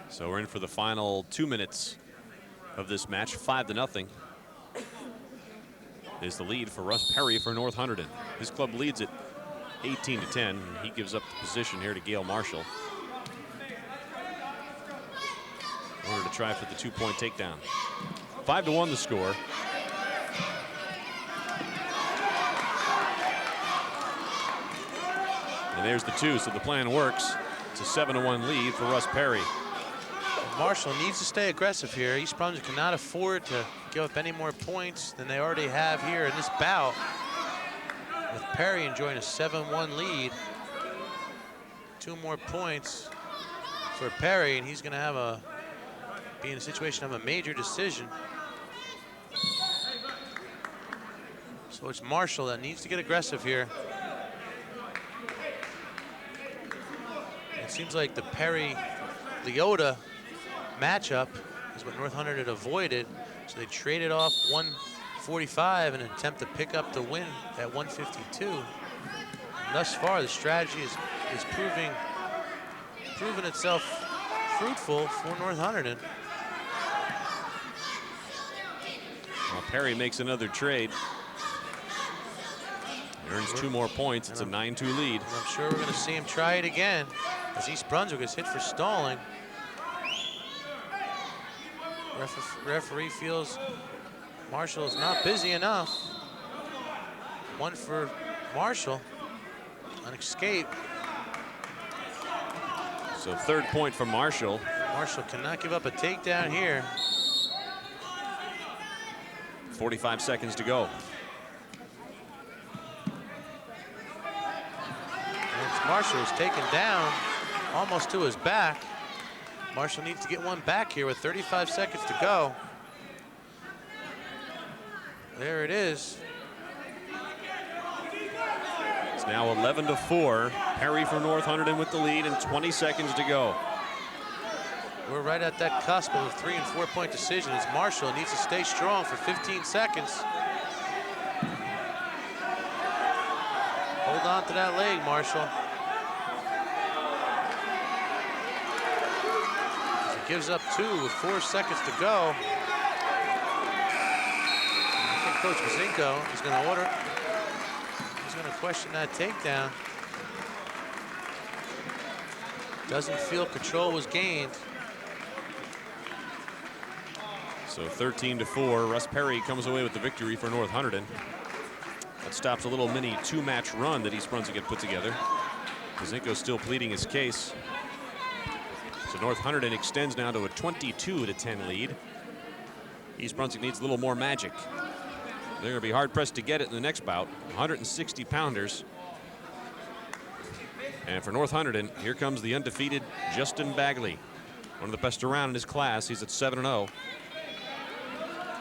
So we're in for the final 2 minutes of this match. 5-0 is the lead for Russ Perry for North Hunterdon. His club leads it 18-10. He gives up the position here to Gail Marshall in order to try for the 2-point takedown. 5-1 the score. And there's the 2, so the plan works. It's a 7-1 lead for Russ Perry. Marshall needs to stay aggressive here. East Brunswick cannot afford to give up any more points than they already have here in this bout. With Perry enjoying a 7-1 lead. 2 more points for Perry, and he's going to be in a situation of a major decision. So it's Marshall that needs to get aggressive here. It seems like the Perry-Leota matchup is what North Hunterdon avoided, so they traded off 145 in an attempt to pick up the win at 152. And thus far, the strategy is proving itself fruitful for North Hunterdon. Well, Perry makes another trade. Earns 2 more points. It's a 9-2 lead. I'm sure we're going to see him try it again as East Brunswick is hit for stalling. Referee feels Marshall is not busy enough. 1 for Marshall on escape. So 3rd point for Marshall. Marshall cannot give up a takedown here. 45 seconds to go. Marshall is taken down almost to his back. Marshall needs to get one back here with 35 seconds to go. There it is. It's now 11-4. Perry for North Hunterdon with the lead and 20 seconds to go. We're right at that cusp of a 3- and 4-point decision as Marshall needs to stay strong for 15 seconds. Hold on to that leg, Marshall. Gives up 2 with 4 seconds to go. I think Coach Bazinko is going to order. He's going to question that takedown. Doesn't feel control was gained. So 13-4. Russ Perry comes away with the victory for North Hunterdon. That stops a little mini 2-match run that East Brunswick had put together. Bazinko still pleading his case. So North Hunterdon extends now to a 22-10 lead. East Brunswick needs a little more magic. They're going to be hard-pressed to get it in the next bout. 160-pounders. And for North Hunterdon, here comes the undefeated Justin Bagley. One of the best around in his class. He's at 7-0.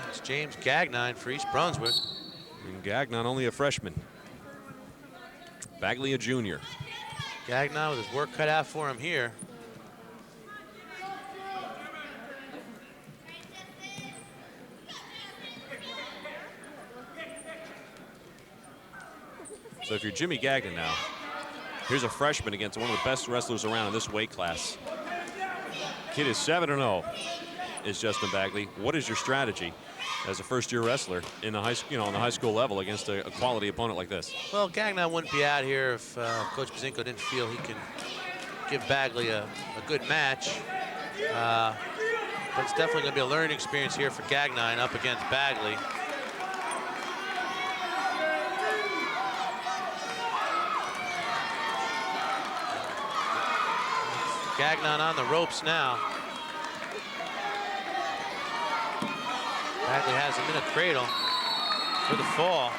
It's James Gagnon for East Brunswick. And Gagnon only a freshman. Bagley a junior. Gagnon with his work cut out for him here. So if you're Jimmy Gagnon now, here's a freshman against one of the best wrestlers around in this weight class. Kid is 7-0, is Justin Bagley. What is your strategy as a first-year wrestler in the on the high school level against a quality opponent like this? Well, Gagnon wouldn't be out here if Coach Bazinko didn't feel he can give Bagley a good match. But it's definitely going to be a learning experience here for Gagnon up against Bagley. Gagnon on the ropes now. Bagley has him in a cradle for the fall.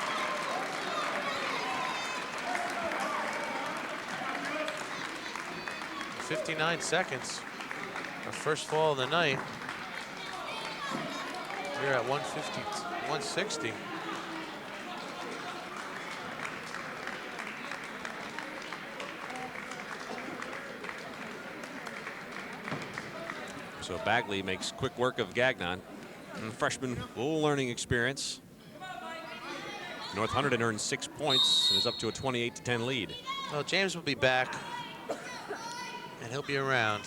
.59 seconds. Our first fall of the night. We're at 150, 160. So Bagley makes quick work of Gagnon. And freshman, little learning experience. North Hunterdon earns 6 points and is up to a 28-10 lead. Well, James will be back, and he'll be around.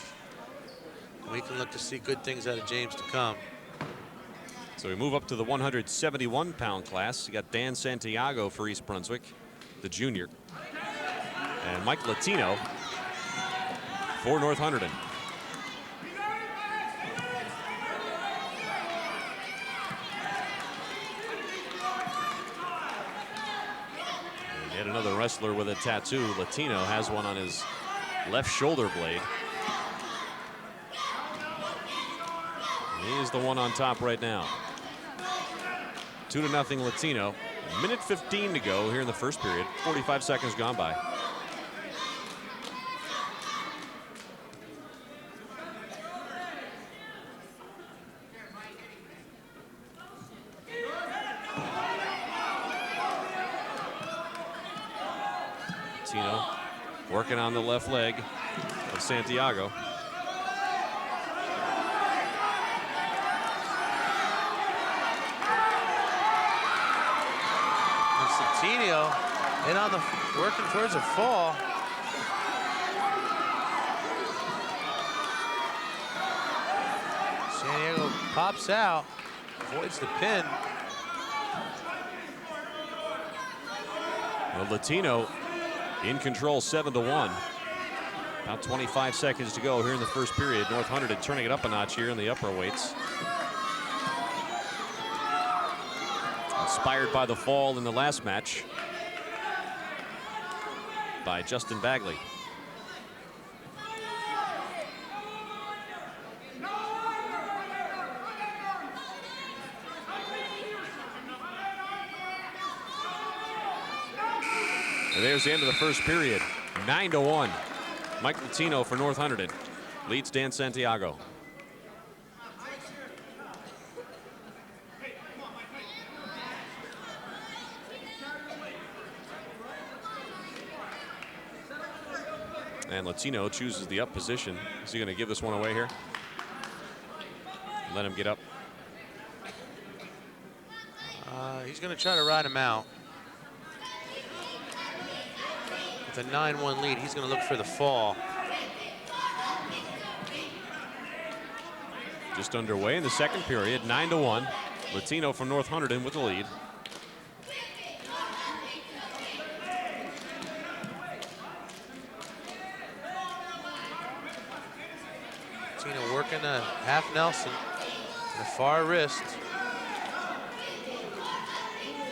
We can look to see good things out of James to come. So we move up to the 171-pound class. You got Dan Santiago for East Brunswick, the junior, and Mike Latino for North Hunterdon. Yet another wrestler with a tattoo. Latino has one on his left shoulder blade. He is the one on top right now. 2-0 Latino. Minute 15 to go here in the first period. 45 seconds gone by. Latino working on the left leg of Santiago. Latino in on the working towards a fall. Santiago pops out, avoids the pin. Well, Latino in control, 7-1. About 25 seconds to go here in the first period. North Hunterdon turning it up a notch here in the upper weights. Inspired by the fall in the last match by Justin Bagley. And there's the end of the first period. 9-1. Mike Latino for North Hunterdon leads Dan Santiago. And Latino chooses the up position. Is he going to give this one away here? Let him get up. He's going to try to ride him out. With a 9-1 lead, he's going to look for the fall. Just underway in the second period, 9-1. Latino from North Hunterdon with the lead. Latino working a half Nelson, the far wrist.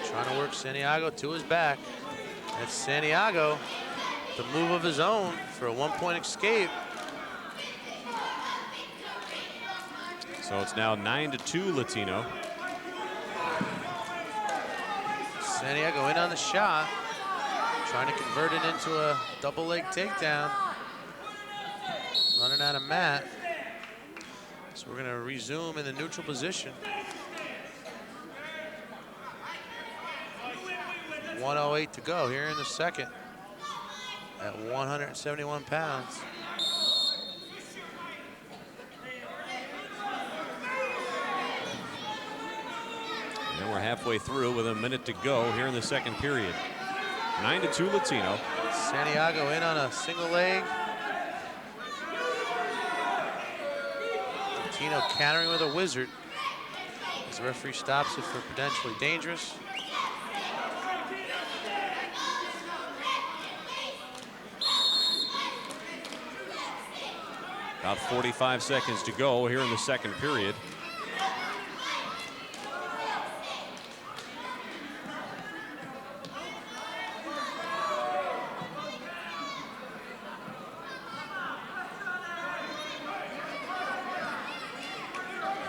Trying to work Santiago to his back. That's Santiago, the move of his own for a 1-point escape. So it's now 9-2 Latino. Santiago in on the shot, trying to convert it into a double leg takedown. Running out of mat. So we're gonna resume in the neutral position. 1:08 to go here in the second at 171 pounds. And we're halfway through with a minute to go here in the second period. 9-2 Latino. Santiago in on a single leg. Latino countering with a wizard. As the referee stops it for potentially dangerous. About 45 seconds to go here in the second period.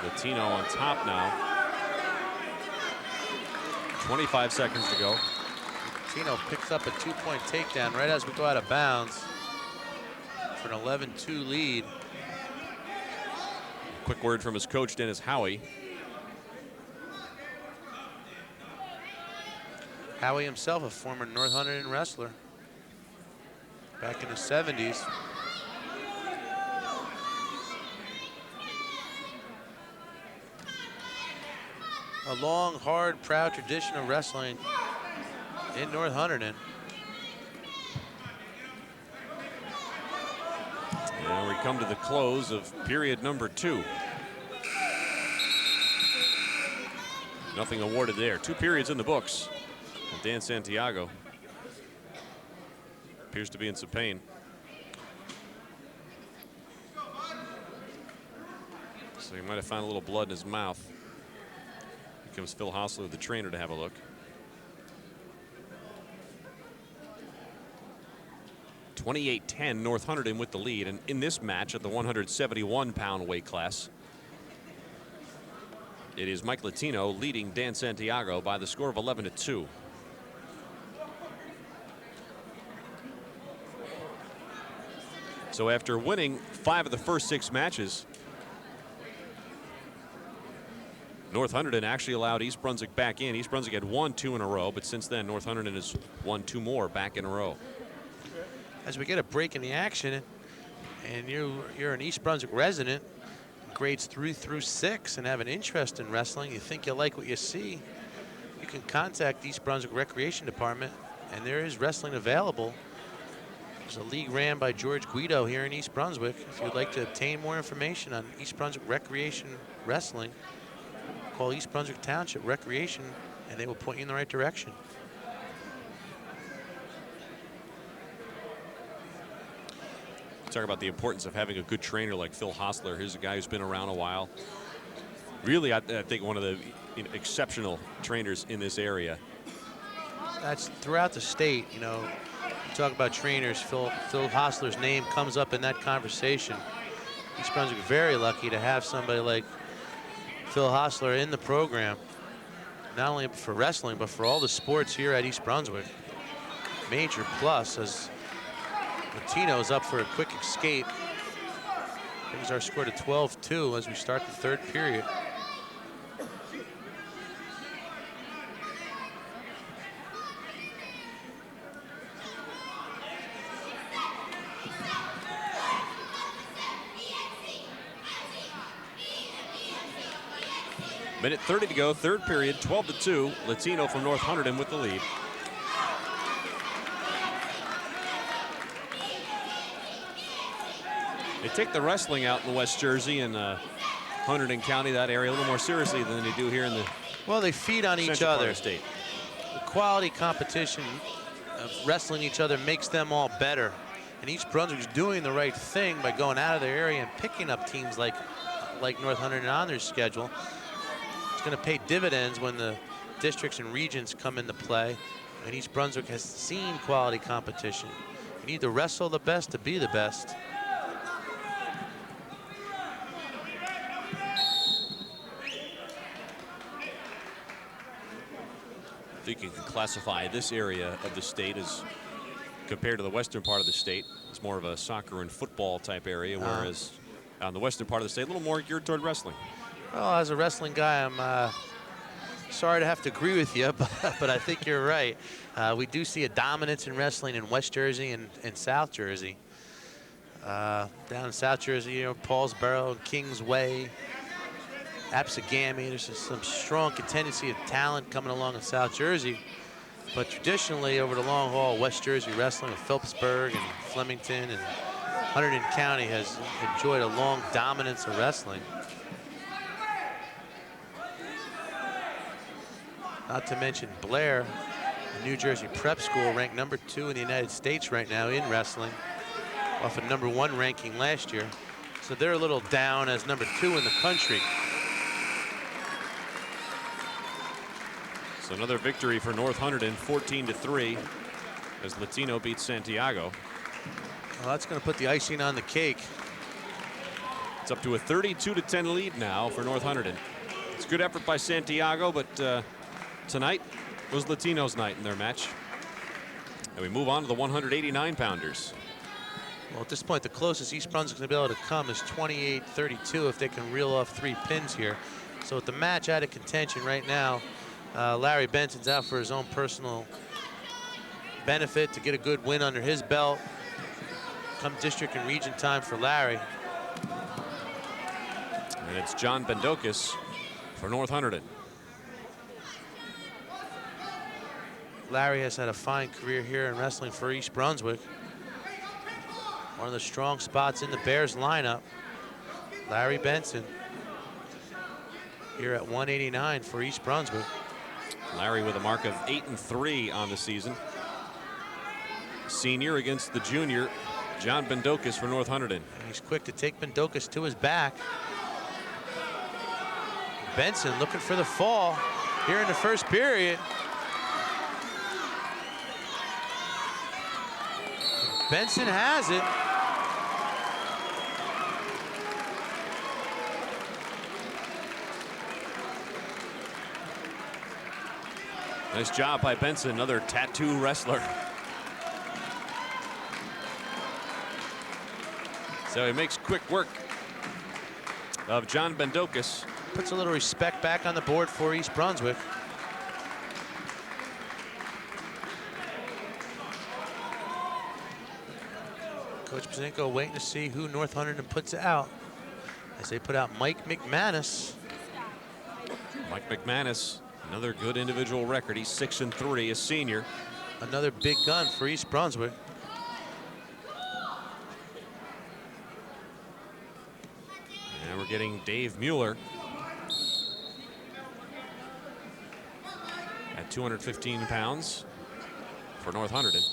Latino on top now. 25 seconds to go. Latino picks up a 2-point takedown right as we go out of bounds for an 11-2 lead. Quick word from his coach, Dennis Howie. Howie himself, a former North Hunterdon wrestler back in the 70s. A long, hard, proud tradition of wrestling in North Hunterdon. And we come to the close of period number 2. Nothing awarded there. 2 periods in the books. And Dan Santiago appears to be in some pain. So he might have found a little blood in his mouth. Here comes Phil Hostler, the trainer, to have a look. 28-10, North Hunterdon with the lead. And in this match at the 171-pound weight class, it is Mike Latino leading Dan Santiago by the score of 11-2. So after winning 5 of the first 6 matches, North Hunterdon actually allowed East Brunswick back in. East Brunswick had won 2 in a row, but since then North Hunterdon has won 2 more back in a row. As we get a break in the action, and you're an East Brunswick resident, grades 3 through 6, and have an interest in wrestling, you think you like what you see, you can contact East Brunswick Recreation Department, and there is wrestling available. There's a league ran by George Guido here in East Brunswick. If you'd like to obtain more information on East Brunswick Recreation Wrestling, call East Brunswick Township Recreation, and they will point you in the right direction. Talk about the importance of having a good trainer like Phil Hostler. Here's a guy who's been around a while. Really, I think one of the exceptional trainers in this area. That's throughout the state. You know, you talk about trainers, Phil Hostler's name comes up in that conversation. East Brunswick very lucky to have somebody like Phil Hostler in the program, not only for wrestling, but for all the sports here at East Brunswick. Major plus as Latino's up for a quick escape. Brings our score to 12-2 as we start the 3rd period. Minute 30 to go, 3rd period, 12-2. Latino from North Hunterdon with the lead. They take the wrestling out in West Jersey and Hunterdon County, that area, a little more seriously than they do here in the well, they feed on each other. State. The quality competition of wrestling each other makes them all better. And East Brunswick's doing the right thing by going out of their area and picking up teams like North Hunterdon on their schedule. It's going to pay dividends when the districts and regions come into play. And East Brunswick has seen quality competition. You need to wrestle the best to be the best. I think you can classify this area of the state as, compared to the western part of the state, it's more of a soccer and football type area, whereas on the western part of the state, a little more geared toward wrestling. Well, as a wrestling guy, I'm sorry to have to agree with you, but I think you're right. We do see a dominance in wrestling in West Jersey and South Jersey. Down in South Jersey, you know, Paulsboro, Kingsway, Absegami, there's just some strong tendency of talent coming along in South Jersey. But traditionally, over the long haul, West Jersey wrestling with Phillipsburg and Flemington and Hunterdon County has enjoyed a long dominance of wrestling. Not to mention Blair, the New Jersey prep school, ranked number 2 in the United States right now in wrestling, off a number 1 ranking last year. So they're a little down as number 2 in the country. So another victory for North Hunterdon, 14-3, as Latino beats Santiago. Well, that's going to put the icing on the cake. It's up to a 32-10 lead now for North Hunterdon. It's a good effort by Santiago, but tonight was Latino's night in their match. And we move on to the 189-pounders. Well, at this point, the closest East Brunswick's going to be able to come is 28-32 if they can reel off 3 pins here. So with the match out of contention right now, Larry Benson's out for his own personal benefit to get a good win under his belt. Come district and region time for Larry. And it's John Bendokis for North Hunterdon. Larry has had a fine career here in wrestling for East Brunswick. One of the strong spots in the Bears lineup. Larry Benson here at 189 for East Brunswick. Larry with a mark of 8-3 on the season. Senior against the junior, John Bendokis for North Hunterdon. And he's quick to take Bendokis to his back. Benson looking for the fall here in the 1st period. Benson has it. Nice job by Benson, another tattoo wrestler. So he makes quick work of John Bendokis. Puts a little respect back on the board for East Brunswick. Coach Pazinko waiting to see who North Hunterdon puts out, as they put out Mike McManus. Mike McManus, another good individual record. He's 6-3, a senior. Another big gun for East Brunswick. And we're getting Dave Mueller at 215 pounds for North Hunterdon.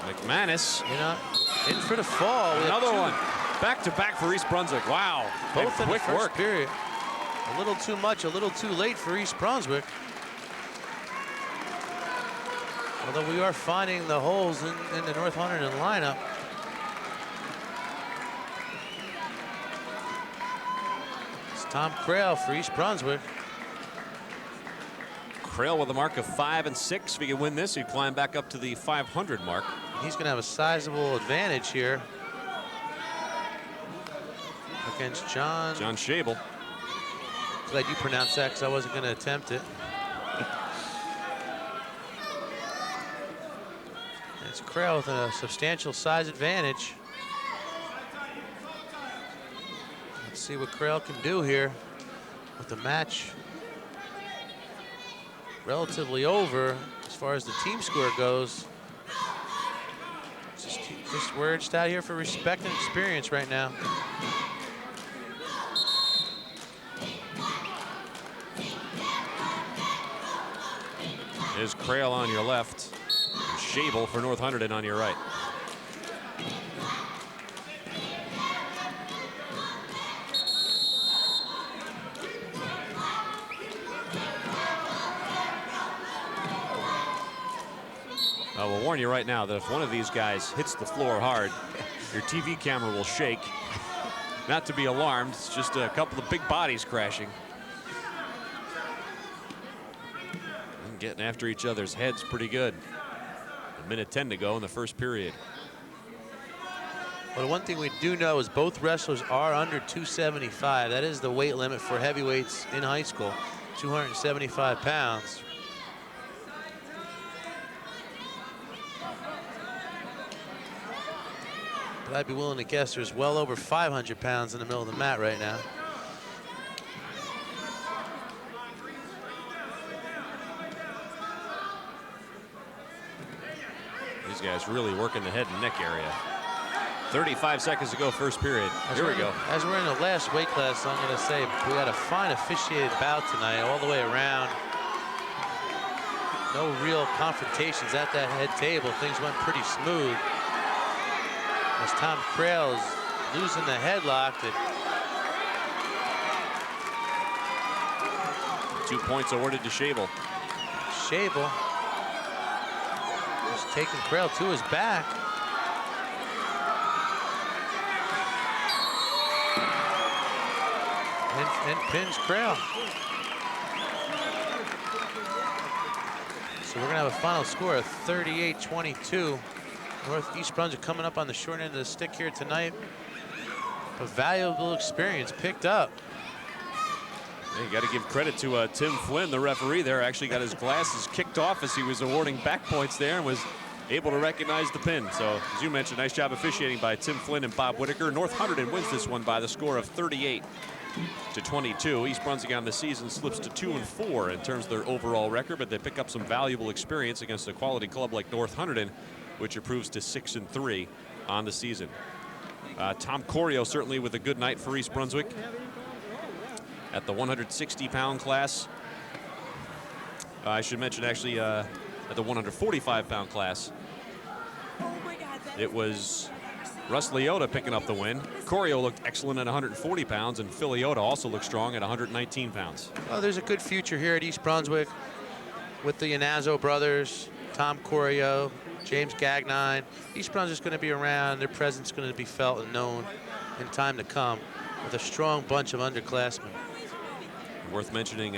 McManus. You know, in for the fall. Another one. Back to back for East Brunswick. Wow. Both in the quick first work. period. A little too much, a little too late for East Brunswick. Although we are finding the holes in the North Hunterdon lineup. It's Tom Crail for East Brunswick. Crail with a mark of 5-6. If he can win this, he'd climb back up to the 500 mark. He's going to have a sizable advantage here against John Schabel. Glad you pronounced that, because I wasn't going to attempt it. It's Crail with a substantial size advantage. Let's see what Crail can do here with the match relatively over as far as the team score goes. Just we're just out here for respect and experience right now. There's Crail on your left. Schabel for North Hunterdon on your right. I will warn you right now that if one of these guys hits the floor hard, your TV camera will shake. Not to be alarmed, it's just a couple of big bodies crashing. And getting after each other's heads pretty good. 1:10 to go in the first period. Well, the one thing we do know is both wrestlers are under 275. That is the weight limit for heavyweights in high school, 275 pounds. But I'd be willing to guess there's well over 500 pounds in the middle of the mat right now. These guys really working the head and neck area. 35 seconds to go, first period. Here we go. As we're in the last weight class, I'm going to say we got a fine officiated bout tonight all the way around. No real confrontations at that head table. Things went pretty smooth. As Tom Crail is losing the headlock. 2 points awarded to Schabel. Schabel just taking Crail to his back. And pins Crail. So we're gonna have a final score of 38-22. East Brunswick coming up on the short end of the stick here tonight. A valuable experience picked up. Yeah, you got to give credit to Tim Flynn, the referee there. Actually got his glasses kicked off as he was awarding back points there and was able to recognize the pin. So, as you mentioned, nice job officiating by Tim Flynn and Bob Whitaker. North Hunterdon wins this one by the score of 38-22. East Brunswick on the season slips to 2-4 in terms of their overall record, but they pick up some valuable experience against a quality club like North Hunterdon, which improves to 6-3 on the season. Tom Corio certainly with a good night for East Brunswick at the 160-pound class. I should mention actually at the 145-pound class. It was Russ Leota picking up the win. Corio looked excellent at 140 pounds, and Phil Leota also looked strong at 119 pounds. Well, there's a good future here at East Brunswick with the Yanazzo brothers, Tom Corio, James Gagnon. East Brunswick's going to be around. Their presence is going to be felt and known in time to come with a strong bunch of underclassmen. Worth mentioning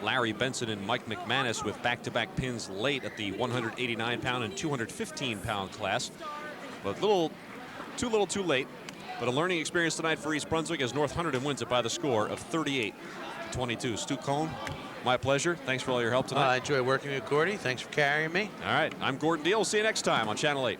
Larry Benson and Mike McManus with back-to-back pins late at the 189-pound and 215-pound class. But too little too late. But a learning experience tonight for East Brunswick as North Hunterdon wins it by the score of 38-22. Stu Kohn, my pleasure. Thanks for all your help tonight. I enjoy working with Gordy. Thanks for carrying me. All right, I'm Gordon Deal. See you next time on Channel 8.